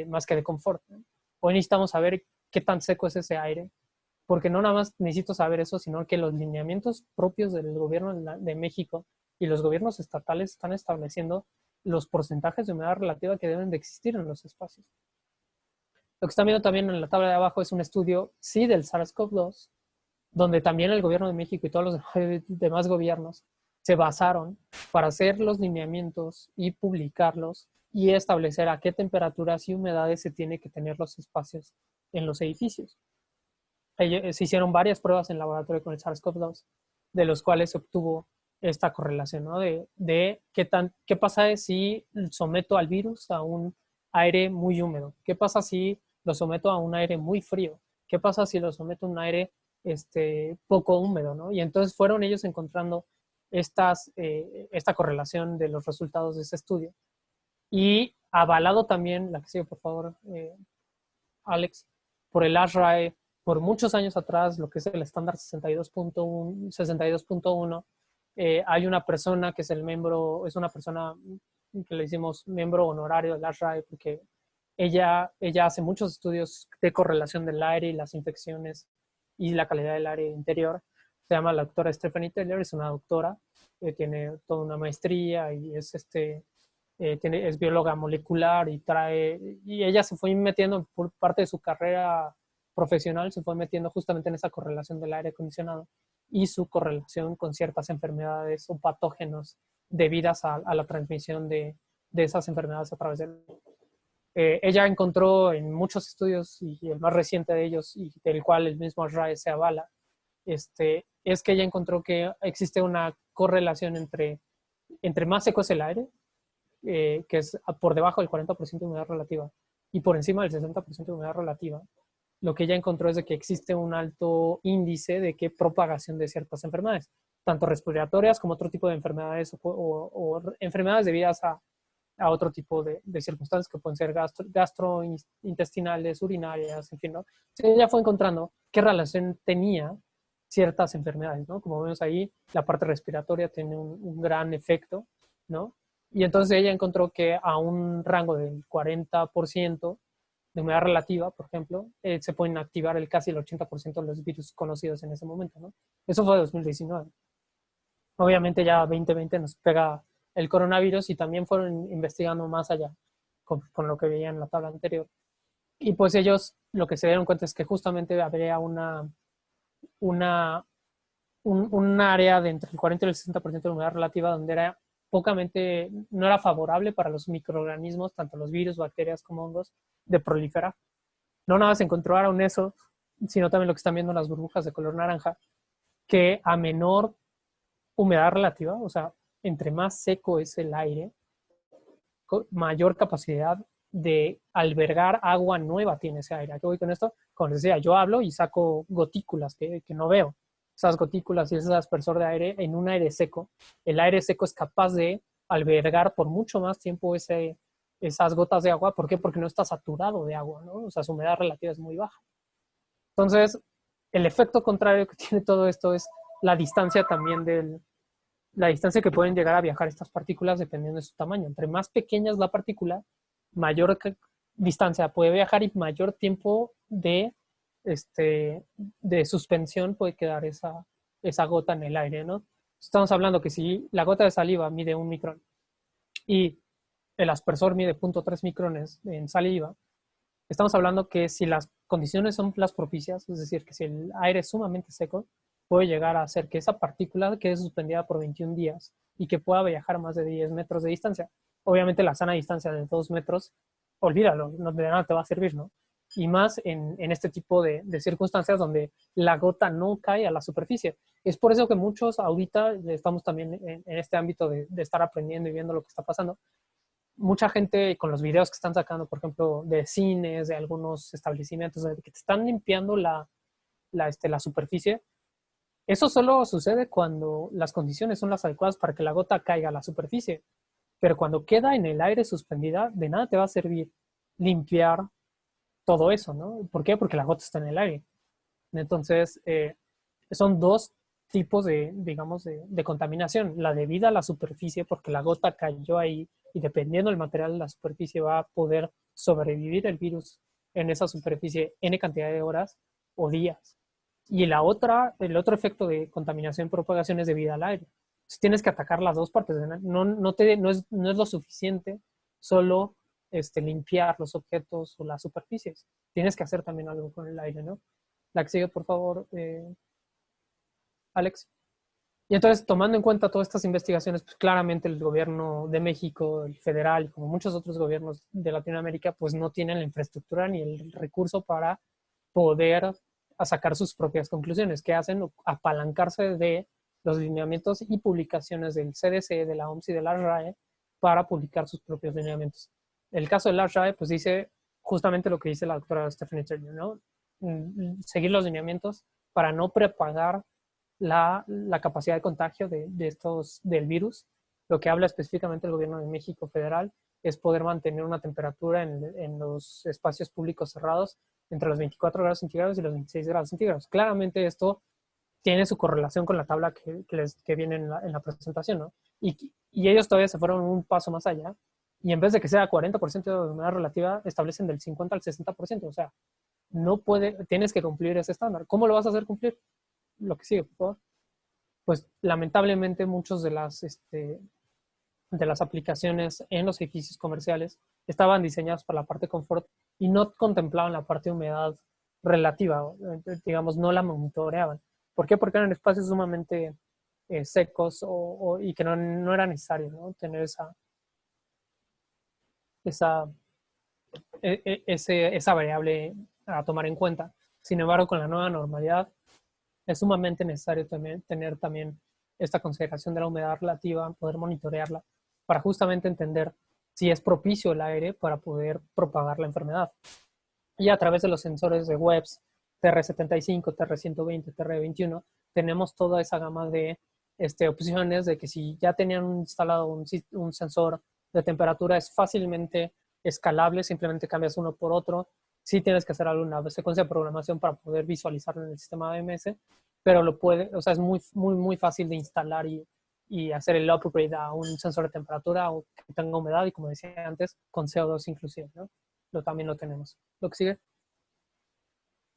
más que de confort, ¿no? Hoy necesitamos saber qué tan seco es ese aire, porque no nada más necesito saber eso, sino que los lineamientos propios del gobierno de México y los gobiernos estatales están estableciendo los porcentajes de humedad relativa que deben de existir en los espacios. Lo que están viendo también en la tabla de abajo es un estudio, sí, del SARS-CoV-2, donde también el gobierno de México y todos los demás gobiernos se basaron para hacer los lineamientos y publicarlos y establecer a qué temperaturas y humedades se tiene que tener los espacios en los edificios. Se hicieron varias pruebas en laboratorio con el SARS-CoV-2, de los cuales se obtuvo esta correlación, ¿no? De qué pasa si someto al virus a un aire muy húmedo, qué pasa si lo someto a un aire muy frío, qué pasa si lo someto a un aire poco húmedo, ¿no? Y entonces fueron ellos encontrando esta correlación de los resultados de ese estudio. Y avalado también, la que sigue por favor, Alex, por el ASHRAE, por muchos años atrás, lo que es el estándar 62.1, hay una persona que es el miembro, es una persona que le decimos miembro honorario del ASHRAE, porque ella hace muchos estudios de correlación del aire y las infecciones y la calidad del aire interior. Se llama la doctora Stephanie Taylor, es una doctora, tiene toda una maestría y es es bióloga molecular y ella se fue metiendo por parte de su carrera profesional, se fue metiendo justamente en esa correlación del aire acondicionado y su correlación con ciertas enfermedades o patógenos debidas a la transmisión de esas enfermedades a través del ella encontró en muchos estudios, y el más reciente de ellos, y del cual el mismo ASHRAE se avala, es que ella encontró que existe una correlación entre más seco es el aire, que es por debajo del 40% de humedad relativa, y por encima del 60% de humedad relativa, lo que ella encontró es de que existe un alto índice de propagación de ciertas enfermedades, tanto respiratorias como otro tipo de enfermedades o enfermedades debidas a otro tipo de circunstancias que pueden ser gastrointestinales, urinarias, en fin, ¿no? Entonces ella fue encontrando qué relación tenía ciertas enfermedades, ¿no? Como vemos ahí, la parte respiratoria tiene un gran efecto, ¿no? Y entonces ella encontró que a un rango del 40% de humedad relativa, por ejemplo, se pueden activar casi el 80% de los virus conocidos en ese momento, ¿no? Eso fue 2019. Obviamente ya 2020 nos pega el coronavirus y también fueron investigando más allá con lo que veían en la tabla anterior. Y pues ellos lo que se dieron cuenta es que justamente habría un área de entre el 40 y el 60% de humedad relativa donde no era favorable para los microorganismos, tanto los virus, bacterias como hongos, de proliferar. No nada más encontraron eso, sino también lo que están viendo las burbujas de color naranja, que a menor humedad relativa, o sea, entre más seco es el aire, mayor capacidad de albergar agua nueva tiene ese aire. ¿A qué voy con esto? Como les decía, yo hablo y saco gotículas que no veo. Esas gotículas y ese aspersor de aire en un aire seco. El aire seco es capaz de albergar por mucho más tiempo esas gotas de agua. ¿Por qué? Porque no está saturado de agua, ¿no? O sea, su humedad relativa es muy baja. Entonces, el efecto contrario que tiene todo esto es la distancia también la distancia que pueden llegar a viajar estas partículas dependiendo de su tamaño. Entre más pequeña es la partícula, mayor distancia puede viajar y mayor tiempo de suspensión puede quedar esa gota en el aire, ¿no? Estamos hablando que si la gota de saliva mide 1 micrón y el aspersor mide 0.3 micrones en saliva, estamos hablando que si las condiciones son las propicias, es decir, que si el aire es sumamente seco, puede llegar a hacer que esa partícula quede suspendida por 21 días y que pueda viajar más de 10 metros de distancia. Obviamente la sana distancia de 2 metros, olvídalo, no de nada te va a servir, ¿no? Y más en este tipo de circunstancias donde la gota no cae a la superficie. Es por eso que muchos ahorita estamos también en este ámbito de estar aprendiendo y viendo lo que está pasando. Mucha gente con los videos que están sacando, por ejemplo, de cines, de algunos establecimientos que te están limpiando la superficie. Eso solo sucede cuando las condiciones son las adecuadas para que la gota caiga a la superficie. Pero cuando queda en el aire suspendida, de nada te va a servir limpiar todo eso, ¿no? ¿Por qué? Porque la gota está en el aire. Entonces, son dos tipos digamos, de contaminación. La debida a la superficie, porque la gota cayó ahí y dependiendo del material de la superficie va a poder sobrevivir el virus en esa superficie N cantidad de horas o días. Y el otro efecto de contaminación y propagación es debido al aire. Entonces, tienes que atacar las dos partes. No es lo suficiente solo limpiar los objetos o las superficies. Tienes que hacer también algo con el aire, ¿no? La que sigue, por favor, Alex. Y entonces, tomando en cuenta todas estas investigaciones, pues claramente el gobierno de México, el federal, como muchos otros gobiernos de Latinoamérica, pues no tienen la infraestructura ni el recurso para poder sacar sus propias conclusiones. ¿Qué hacen? Apalancarse de los lineamientos y publicaciones del CDC, de la OMS y de la RAE para publicar sus propios lineamientos. El caso de la RAE, pues dice justamente lo que dice la doctora Stephanie Turner, ¿no? Seguir los lineamientos para no propagar la capacidad de contagio del virus. Lo que habla específicamente el gobierno de México federal es poder mantener una temperatura en los espacios públicos cerrados entre los 24 grados centígrados y los 26 grados centígrados. Claramente esto tiene su correlación con la tabla que viene en la presentación, ¿no? Y ellos todavía se fueron un paso más allá y en vez de que sea 40% de humedad relativa, establecen del 50 al 60%. O sea, tienes que cumplir ese estándar. ¿Cómo lo vas a hacer cumplir? Lo que sigue, por favor. Pues lamentablemente muchos de las aplicaciones en los edificios comerciales estaban diseñados para la parte confort y no contemplaban la parte de humedad relativa, digamos, no la monitoreaban. ¿Por qué? Porque eran espacios sumamente secos y que no era necesario, ¿no? Tener esa variable a tomar en cuenta. Sin embargo, con la nueva normalidad es sumamente necesario tener también esta consideración de la humedad relativa, poder monitorearla para justamente entender si es propicio el aire para poder propagar la enfermedad. Y a través de los sensores de WEBS, TR75, TR120, TR21, tenemos toda esa gama de opciones de que si ya tenían instalado un sensor de temperatura es fácilmente escalable, simplemente cambias uno por otro. Sí tienes que hacer alguna secuencia de programación para poder visualizarlo en el sistema AMS, pero es muy, muy, muy fácil de instalar y hacer el upgrade a un sensor de temperatura o que tenga humedad y, como decía antes, con CO2 inclusive, ¿no? También lo tenemos. Lo que sigue.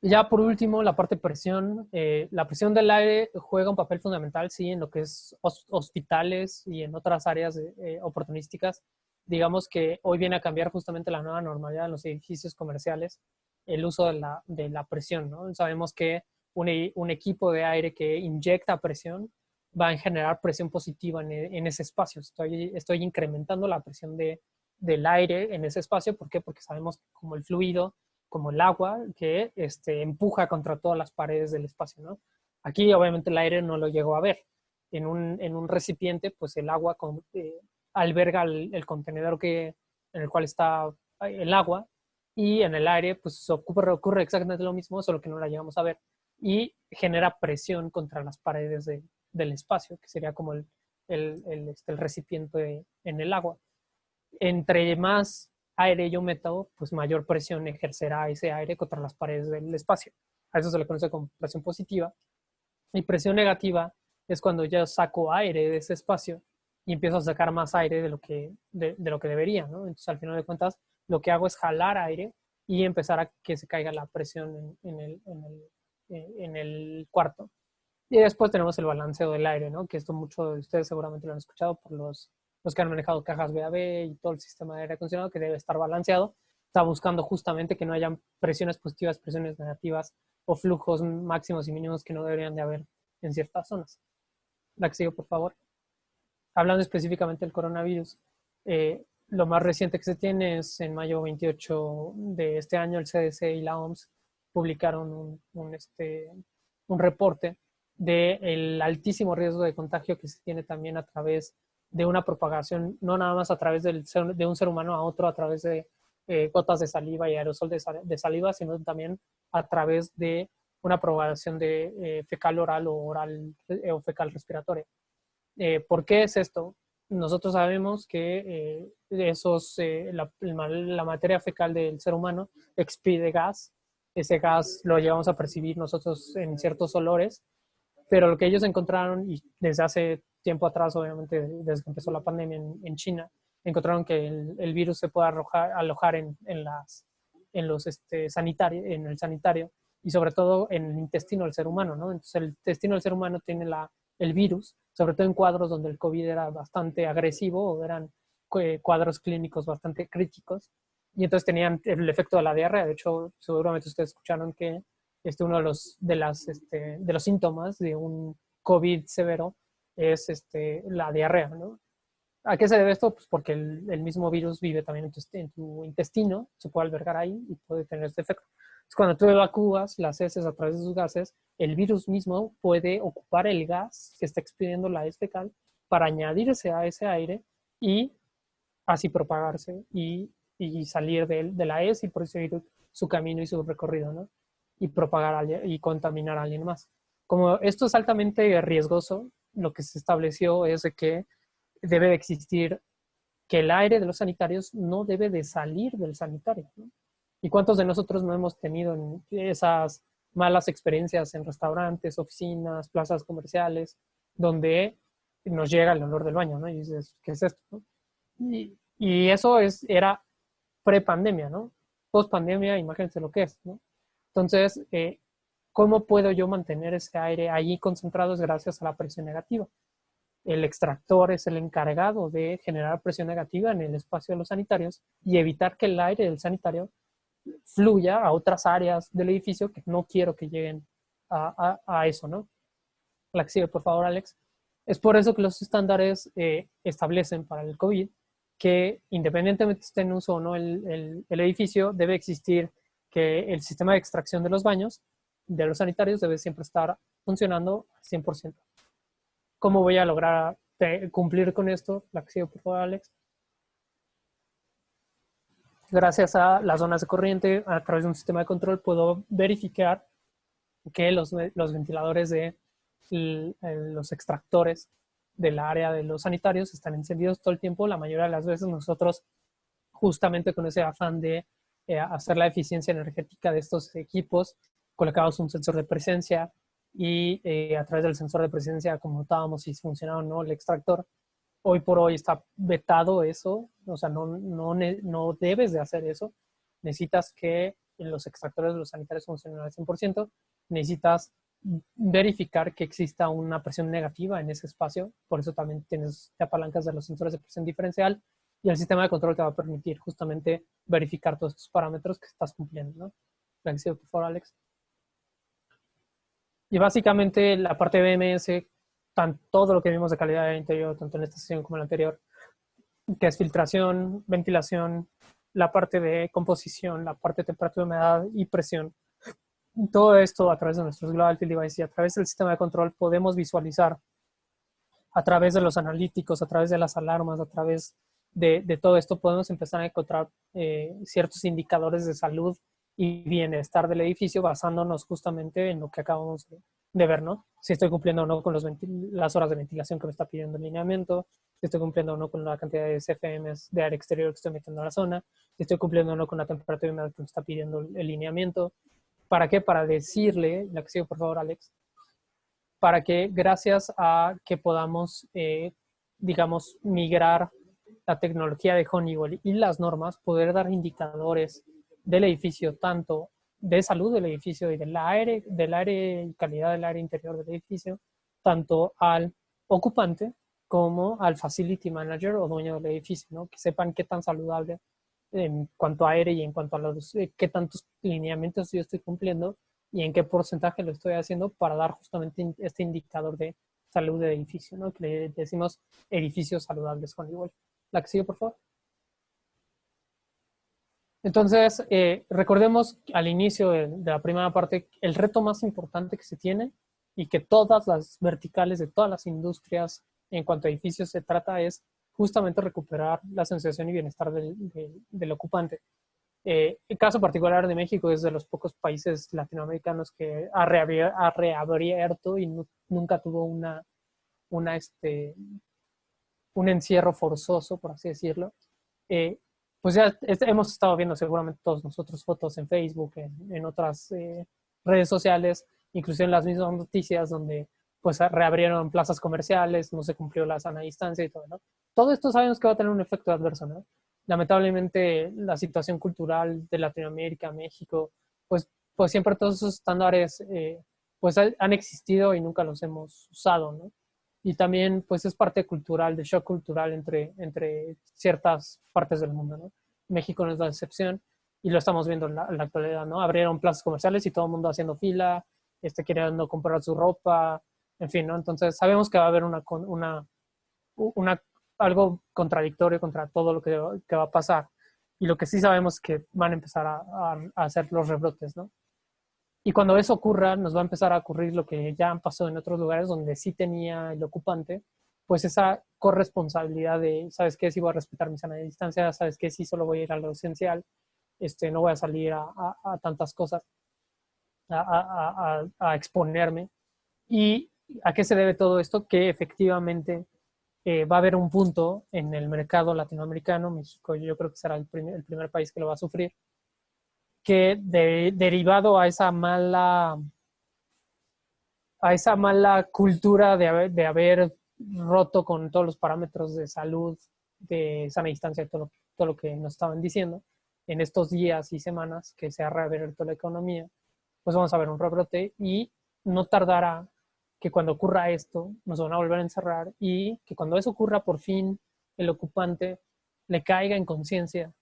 Y ya por último, la parte de presión. La presión del aire juega un papel fundamental, sí, en lo que es hospitales y en otras áreas oportunísticas. Digamos que hoy viene a cambiar justamente la nueva normalidad en los edificios comerciales, el uso de la presión, ¿no? Sabemos que un equipo de aire que inyecta presión va a generar presión positiva en ese espacio. Estoy incrementando la presión del aire en ese espacio. ¿Por qué? Porque sabemos como el fluido, como el agua, que empuja contra todas las paredes del espacio, ¿no? Aquí obviamente el aire no lo llegó a ver. En un recipiente, pues el agua alberga el contenedor en el cual está el agua, y en el aire pues ocurre exactamente lo mismo, solo que no la llegamos a ver, y genera presión contra las paredes del espacio, que sería como el recipiente en el agua. Entre más aire yo meto, pues mayor presión ejercerá ese aire contra las paredes del espacio. A eso se le conoce como presión positiva. Y presión negativa es cuando yo saco aire de ese espacio y empiezo a sacar más aire de lo que debería, ¿no? Entonces, al final de cuentas, lo que hago es jalar aire y empezar a que se caiga la presión en el cuarto. Y después tenemos el balanceo del aire, ¿no? Que esto muchos de ustedes seguramente lo han escuchado por los que han manejado cajas BAB y todo el sistema de aire acondicionado, que debe estar balanceado. Está buscando justamente que no hayan presiones positivas, presiones negativas o flujos máximos y mínimos que no deberían de haber en ciertas zonas. La que sigue, por favor. Hablando específicamente del coronavirus, lo más reciente que se tiene es en mayo 28 de este año, el CDC y la OMS publicaron un reporte del altísimo riesgo de contagio que se tiene también a través de una propagación, no nada más a través de un ser humano a otro, a través de gotas de saliva y aerosol de saliva, sino también a través de una propagación de fecal oral o fecal respiratoria. ¿Por qué es esto? Nosotros sabemos que la materia fecal del ser humano expide gas. Ese gas lo llevamos a percibir nosotros en ciertos olores, pero lo que ellos encontraron, y desde hace tiempo atrás, obviamente desde que empezó la pandemia en China, encontraron que el virus se puede alojar en el sanitario y sobre todo en el intestino del ser humano, ¿no? Entonces el intestino del ser humano tiene el virus, sobre todo en cuadros donde el COVID era bastante agresivo o eran cuadros clínicos bastante críticos. Y entonces tenían el efecto de la diarrea. De hecho, seguramente ustedes escucharon que uno de los síntomas de un COVID severo es la diarrea, ¿no? ¿A qué se debe esto? Pues porque el mismo virus vive también en tu intestino, se puede albergar ahí y puede tener este efecto. Entonces, cuando tú evacúas las heces a través de sus gases, el virus mismo puede ocupar el gas que está expidiendo la hez fecal para añadirse a ese aire y así propagarse y salir de la hez y proseguir su camino y su recorrido, ¿no? Y propagar y contaminar a alguien más. Como esto es altamente riesgoso, lo que se estableció es de que debe de existir que el aire de los sanitarios no debe de salir del sanitario, ¿no? ¿Y cuántos de nosotros no hemos tenido esas malas experiencias en restaurantes, oficinas, plazas comerciales, donde nos llega el olor del baño, ¿no? Y dices, ¿qué es esto? ¿No? Y eso era pre-pandemia, ¿no? Post-pandemia, imagínense lo que es, ¿no? Entonces, ¿cómo puedo yo mantener ese aire allí concentrado? Es gracias a la presión negativa. El extractor es el encargado de generar presión negativa en el espacio de los sanitarios y evitar que el aire del sanitario fluya a otras áreas del edificio que no quiero que lleguen a eso, ¿no? La que sigue, por favor, Alex. Es por eso que los estándares establecen para el COVID que independientemente esté en uso o no el edificio, debe existir que el sistema de extracción de los baños, de los sanitarios, debe siempre estar funcionando al 100%. ¿Cómo voy a lograr cumplir con esto? La que sigue, por favor, Alex. Gracias a las zonas de corriente, a través de un sistema de control, puedo verificar que los ventiladores de los extractores del área de los sanitarios están encendidos todo el tiempo. La mayoría de las veces nosotros, justamente con ese afán de hacer la eficiencia energética de estos equipos, colocamos un sensor de presencia y a través del sensor de presencia conmutábamos si funcionaba o no el extractor. Hoy por hoy está vetado eso, o sea, no debes de hacer eso. Necesitas que los extractores de los sanitarios funcionen al 100%. Necesitas verificar que exista una presión negativa en ese espacio. Por eso también te apalancas de los sensores de presión diferencial y el sistema de control te va a permitir justamente verificar todos estos parámetros que estás cumpliendo, ¿no? Gracias, por favor, Alex. Y básicamente la parte de BMS, todo lo que vimos de calidad del interior, tanto en esta sesión como en la anterior, que es filtración, ventilación, la parte de composición, la parte de temperatura, humedad y presión. Todo esto a través de nuestros Global Field Devices y a través del sistema de control podemos visualizar a través de los analíticos, a través de las alarmas, a través de todo esto podemos empezar a encontrar ciertos indicadores de salud y bienestar del edificio basándonos justamente en lo que acabamos de ver, ¿no? Si estoy cumpliendo o no con las horas de ventilación que me está pidiendo el lineamiento, si estoy cumpliendo o no con la cantidad de CFMs de aire exterior que estoy metiendo a la zona, si estoy cumpliendo o no con la temperatura y humedad que me está pidiendo el lineamiento. ¿Para qué? Para decirle, la que sigue por favor, Alex, para que gracias a que podamos, digamos, migrar la tecnología de Honeywell y las normas, poder dar indicadores del edificio, tanto de salud del edificio y del aire y calidad del aire interior del edificio, tanto al ocupante como al facility manager o dueño del edificio, ¿no? Que sepan qué tan saludable en cuanto a aire y en cuanto a los, qué tantos lineamientos yo estoy cumpliendo y en qué porcentaje lo estoy haciendo para dar justamente este indicador de salud del edificio, ¿no? Que le decimos edificios saludables con igual. La que sigue, por favor. Entonces, recordemos al inicio de la primera parte el reto más importante que se tiene y que todas las verticales de todas las industrias en cuanto a edificios se trata es justamente recuperar la sensación y bienestar del ocupante. El caso particular de México es de los pocos países latinoamericanos que ha reabierto y nunca tuvo un encierro forzoso, por así decirlo. Pues ya hemos estado viendo seguramente todos nosotros fotos en Facebook, en otras redes sociales, incluso en las mismas noticias donde pues reabrieron plazas comerciales, no se cumplió la sana distancia y todo, ¿no? Todo esto sabemos que va a tener un efecto adverso, ¿no? Lamentablemente la situación cultural de Latinoamérica, México, pues siempre todos esos estándares pues han existido y nunca los hemos usado, ¿no? Y también, pues, es parte cultural, de shock cultural entre ciertas partes del mundo, ¿no? México no es la excepción y lo estamos viendo en la actualidad, ¿no? Abrieron plazas comerciales y todo el mundo haciendo fila, queriendo comprar su ropa, en fin, ¿no? Entonces, sabemos que va a haber una algo contradictorio contra todo lo que va a pasar. Y lo que sí sabemos es que van a empezar a hacer los rebrotes, ¿no? Y cuando eso ocurra, nos va a empezar a ocurrir lo que ya han pasado en otros lugares donde sí tenía el ocupante, pues esa corresponsabilidad de, ¿sabes qué? Sí voy a respetar mi sana distancia, ¿sabes qué? Sí solo voy a ir a lo esencial, no voy a salir a tantas cosas, a exponerme. ¿Y a qué se debe todo esto? Que efectivamente va a haber un punto en el mercado latinoamericano, México yo creo que será el primer país que lo va a sufrir, que derivado a esa mala cultura de haber roto con todos los parámetros de salud, de sana distancia, todo lo que nos estaban diciendo, en estos días y semanas que se ha reabierto la economía, pues vamos a ver un rebrote y no tardará que cuando ocurra esto nos van a volver a encerrar y que cuando eso ocurra por fin el ocupante le caiga en conciencia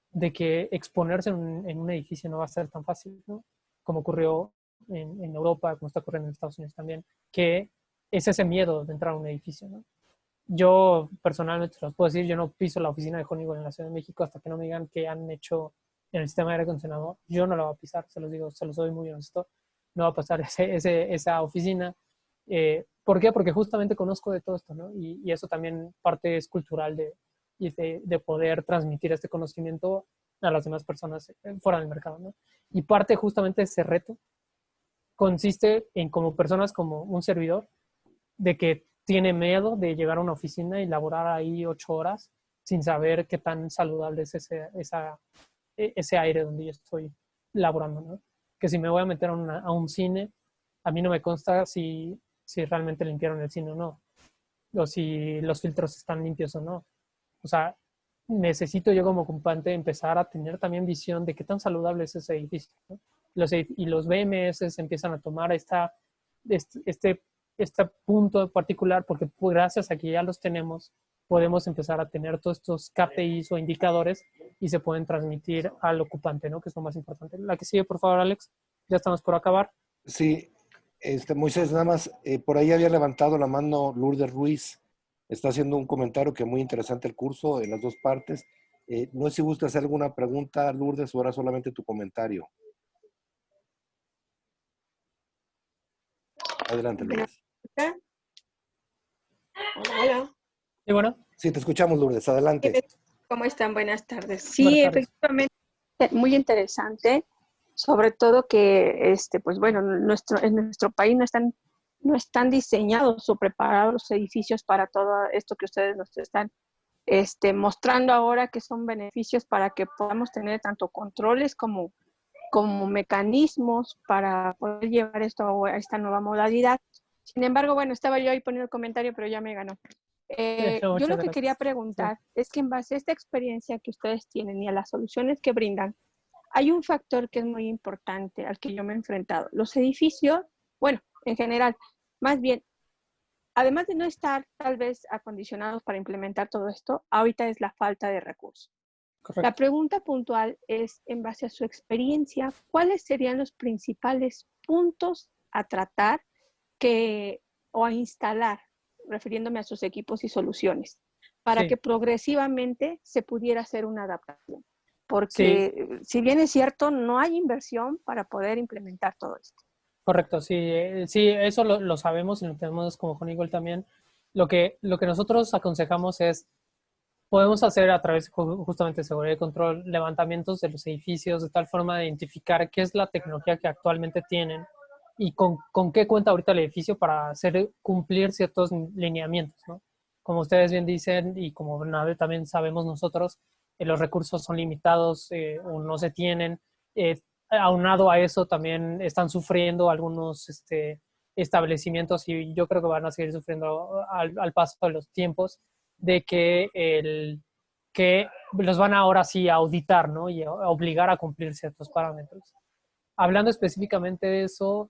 de que exponerse en un edificio no va a ser tan fácil, ¿no? Como ocurrió en Europa, como está ocurriendo en Estados Unidos también, que es ese miedo de entrar a un edificio, ¿no? Yo personalmente los puedo decir, yo no piso la oficina de Honeywell en la Ciudad de México hasta que no me digan qué han hecho en el sistema de aire acondicionado. Yo no la voy a pisar, se los digo, se los doy muy honesto. No va a pasar esa oficina. ¿Por qué? Porque justamente conozco de todo esto, ¿no? Y eso también parte es cultural de poder transmitir este conocimiento a las demás personas fuera del mercado, ¿no? Y parte justamente de ese reto consiste en como personas como un servidor, de que tiene miedo de llegar a una oficina y laborar ahí 8 horas sin saber qué tan saludable es ese aire donde yo estoy laborando, ¿no? Que si me voy a meter a un cine, a mí no me consta si realmente limpiaron el cine o no, o si los filtros están limpios o no. O sea, necesito yo como ocupante empezar a tener también visión de qué tan saludable es ese edificio, ¿no? Y los BMS empiezan a tomar este, este punto particular porque pues, gracias a que ya los tenemos, podemos empezar a tener todos estos KPIs o indicadores y se pueden transmitir al ocupante, ¿no? Que es lo más importante. La que sigue, por favor, Alex. Ya estamos por acabar. Sí, Moisés, nada más, por ahí había levantado la mano Lourdes Ruiz. Está haciendo un comentario que muy interesante el curso en las dos partes. No sé si gusta hacer alguna pregunta, Lourdes, o era solamente tu comentario. Adelante, Lourdes. Hola. Y bueno. Sí, te escuchamos, Lourdes. Adelante. ¿Cómo están? Buenas tardes. Sí, Buenas tardes. Efectivamente, muy interesante. Sobre todo que, pues bueno, en nuestro país no están diseñados o preparados los edificios para todo esto que ustedes nos están mostrando ahora, que son beneficios para que podamos tener tanto controles como mecanismos para poder llevar esto a esta nueva modalidad. Sin embargo, bueno, estaba yo ahí poniendo el comentario, pero ya me ganó. Yo lo que quería preguntar es que en base a esta experiencia que ustedes tienen y a las soluciones que brindan, hay un factor que es muy importante al que yo me he enfrentado. Los edificios, bueno, en general, más bien, además de no estar tal vez acondicionados para implementar todo esto, ahorita es la falta de recursos. Correcto. La pregunta puntual es, en base a su experiencia, ¿cuáles serían los principales puntos a tratar o a instalar, refiriéndome a sus equipos y soluciones, para que progresivamente se pudiera hacer una adaptación? Porque si bien es cierto, no hay inversión para poder implementar todo esto. Correcto, sí, eso lo sabemos y lo tenemos como Honeywell también. Lo que nosotros aconsejamos es, podemos hacer a través justamente de seguridad y control levantamientos de los edificios de tal forma de identificar qué es la tecnología que actualmente tienen y con qué cuenta ahorita el edificio para cumplir ciertos lineamientos, ¿no? Como ustedes bien dicen y como también sabemos nosotros, los recursos son limitados o no se tienen. Aunado a eso, también están sufriendo algunos establecimientos y yo creo que van a seguir sufriendo al paso de los tiempos de que los van ahora sí a auditar, ¿no? Y a obligar a cumplir ciertos parámetros. Hablando específicamente de eso,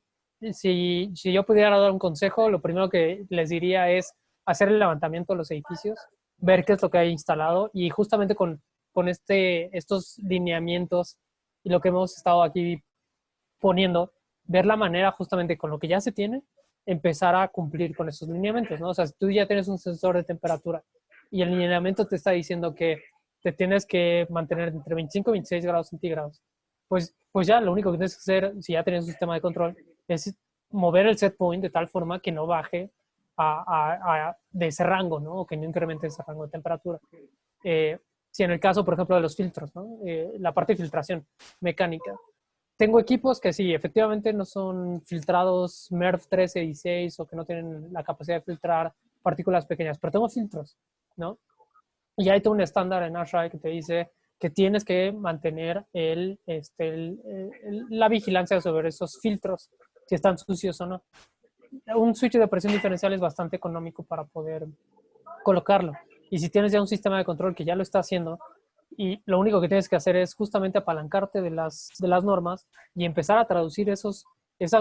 si yo pudiera dar un consejo, lo primero que les diría es hacer el levantamiento de los edificios, ver qué es lo que hay instalado y justamente con estos lineamientos y lo que hemos estado aquí poniendo, ver la manera justamente con lo que ya se tiene, empezar a cumplir con esos lineamientos, ¿no? O sea, si tú ya tienes un sensor de temperatura y el lineamiento te está diciendo que te tienes que mantener entre 25 y 26 grados centígrados, pues ya lo único que tienes que hacer, si ya tienes un sistema de control, es mover el set point de tal forma que no baje de ese rango, ¿no? O que no incremente ese rango de temperatura. Si en el caso, por ejemplo, de los filtros, ¿no? La parte de filtración mecánica. Tengo equipos que sí, efectivamente no son filtrados MERV 1316 o que no tienen la capacidad de filtrar partículas pequeñas, pero tengo filtros, ¿no? Y hay todo un estándar en ASHRAE que te dice que tienes que mantener la vigilancia sobre esos filtros, si están sucios o no. Un switch de presión diferencial es bastante económico para poder colocarlo. Y si tienes ya un sistema de control que ya lo está haciendo, y lo único que tienes que hacer es justamente apalancarte de las normas y empezar a traducir esos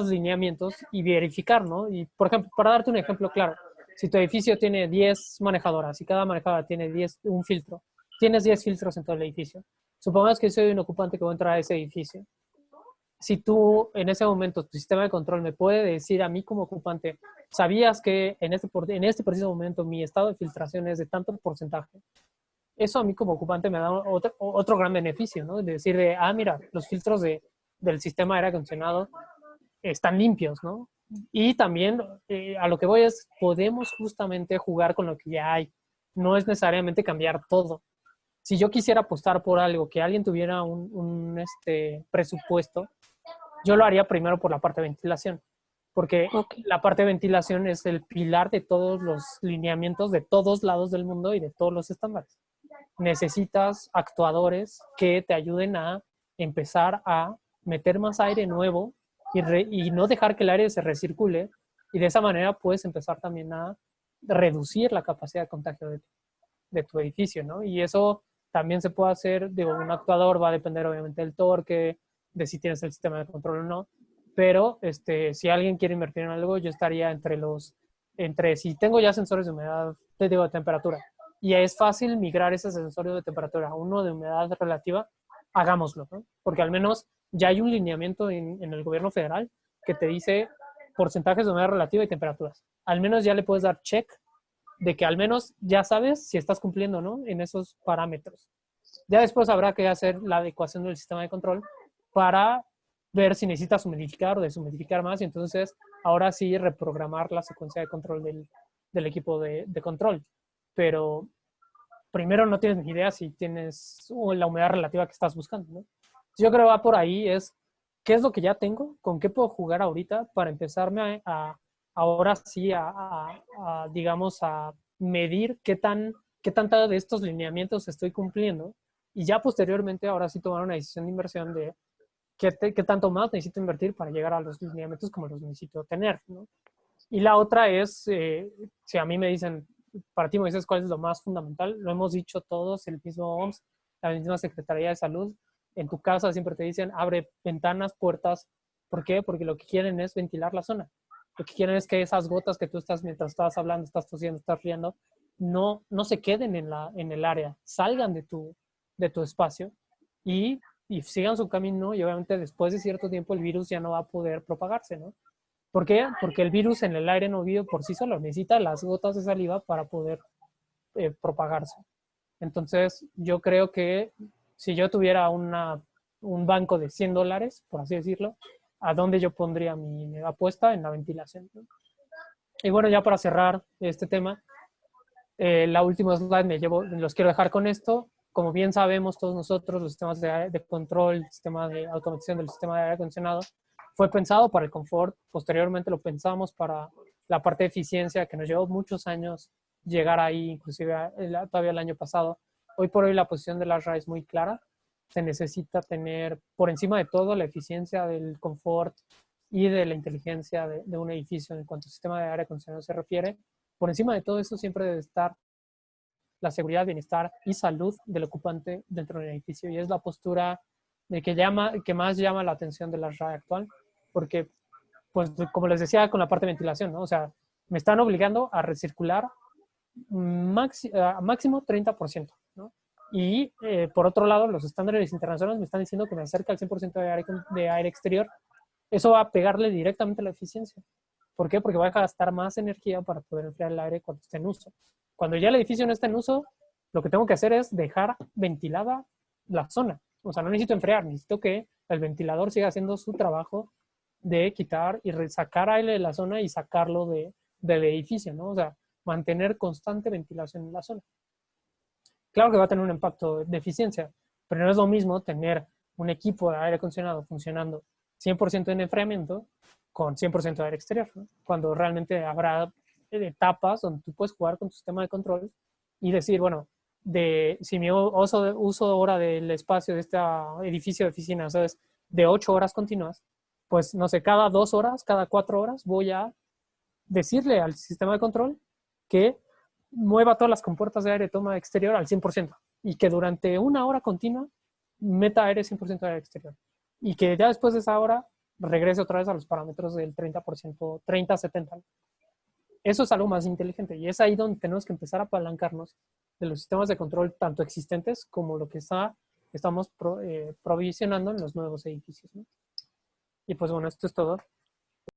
lineamientos y verificar, ¿no? Y, por ejemplo, para darte un ejemplo claro, si tu edificio tiene 10 manejadoras y cada manejadora tiene un filtro, tienes 10 filtros en todo el edificio. Supongamos que soy un ocupante que va a entrar a ese edificio. Si tú en ese momento tu sistema de control me puede decir a mí como ocupante, ¿sabías que en este preciso momento mi estado de filtración es de tanto porcentaje? Eso a mí como ocupante me da otro gran beneficio, ¿no? De decir, mira, los filtros del sistema de aire acondicionado están limpios, ¿no? Y también a lo que voy es, podemos justamente jugar con lo que ya hay. No es necesariamente cambiar todo. Si yo quisiera apostar por algo, que alguien tuviera un presupuesto, yo lo haría primero por la parte de ventilación, porque la parte de ventilación es el pilar de todos los lineamientos de todos lados del mundo y de todos los estándares. Necesitas actuadores que te ayuden a empezar a meter más aire nuevo y no dejar que el aire se recircule, y de esa manera puedes empezar también a reducir la capacidad de contagio de tu edificio, ¿no? Y eso también se puede hacer, digo, un actuador va a depender obviamente del torque, de si tienes el sistema de control o no, pero si alguien quiere invertir en algo, yo estaría entre si tengo ya sensores de humedad, te digo, de temperatura, y es fácil migrar ese sensor de temperatura a uno de humedad relativa, hagámoslo, ¿no? Porque al menos ya hay un lineamiento en el gobierno federal que te dice porcentajes de humedad relativa y temperaturas. Al menos ya le puedes dar check de que al menos ya sabes si estás cumpliendo, ¿no? En esos parámetros. Ya después habrá que hacer la adecuación del sistema de control para ver si necesitas humidificar o deshumidificar más, y entonces ahora sí reprogramar la secuencia de control del equipo de control. Pero primero no tienes ni idea si tienes la humedad relativa que estás buscando, ¿no? Yo creo que va por ahí, es qué es lo que ya tengo, con qué puedo jugar ahorita para empezarme ahora sí digamos, a medir qué tanta de estos lineamientos estoy cumpliendo, y ya posteriormente ahora sí tomar una decisión de inversión de qué tanto más necesito invertir para llegar a los lineamientos como los necesito tener, ¿no? Y la otra es, si a mí me dicen, para ti me dices cuál es lo más fundamental, lo hemos dicho todos, el mismo OMS, la misma Secretaría de Salud, en tu casa siempre te dicen, abre ventanas, puertas. ¿Por qué? Porque lo que quieren es ventilar la zona. Lo que quieren es que esas gotas que tú estás, mientras estás hablando, estás tosiendo, estás riendo, no se queden en el área, salgan de tu espacio y sigan su camino, y obviamente después de cierto tiempo el virus ya no va a poder propagarse, ¿no? ¿Por qué? Porque el virus en el aire no vive por sí solo, necesita las gotas de saliva para poder propagarse. Entonces, yo creo que si yo tuviera un banco de $100, por así decirlo, ¿a dónde yo pondría mi apuesta? En la ventilación, ¿no? Y bueno, ya para cerrar este tema, la última slide los quiero dejar con esto. Como bien sabemos todos nosotros, los sistemas de control, el sistema de automatización del sistema de aire acondicionado fue pensado para el confort. Posteriormente lo pensamos para la parte de eficiencia, que nos llevó muchos años llegar ahí, inclusive todavía el año pasado. Hoy por hoy la posición de la ASHRAE es muy clara. Se necesita tener por encima de todo la eficiencia del confort y de la inteligencia de un edificio en cuanto al sistema de aire acondicionado se refiere. Por encima de todo eso siempre debe estar la seguridad, bienestar y salud del ocupante dentro del edificio, y es la postura que más llama la atención de la RAE actual, porque, pues, como les decía con la parte de ventilación, ¿no? O sea, me están obligando a recircular máximo 30%, ¿no? Y por otro lado, los estándares internacionales me están diciendo que me acerca al 100% de aire exterior. Eso va a pegarle directamente a la eficiencia. ¿Por qué? Porque va a gastar más energía para poder enfriar el aire cuando esté en uso. Cuando ya el edificio no está en uso, lo que tengo que hacer es dejar ventilada la zona. O sea, no necesito enfriar, necesito que el ventilador siga haciendo su trabajo de quitar y sacar aire de la zona y sacarlo del edificio, ¿no? O sea, mantener constante ventilación en la zona. Claro que va a tener un impacto de eficiencia, pero no es lo mismo tener un equipo de aire acondicionado funcionando 100% en enfriamiento con 100% de aire exterior, ¿no? Cuando realmente habrá etapas donde tú puedes jugar con tu sistema de control y decir, bueno, si mi uso ahora del espacio de este edificio de oficinas es de 8 horas continuas, pues no sé, cada 2 horas, cada 4 horas voy a decirle al sistema de control que mueva todas las compuertas de aire de toma exterior al 100% y que durante 1 hora continua meta aire 100% de aire exterior y que ya después de esa hora regrese otra vez a los parámetros del 30%, 30-70%. Eso es algo más inteligente y es ahí donde tenemos que empezar a apalancarnos de los sistemas de control tanto existentes como lo que estamos provisionando en los nuevos edificios, ¿no? Y pues bueno, esto es todo.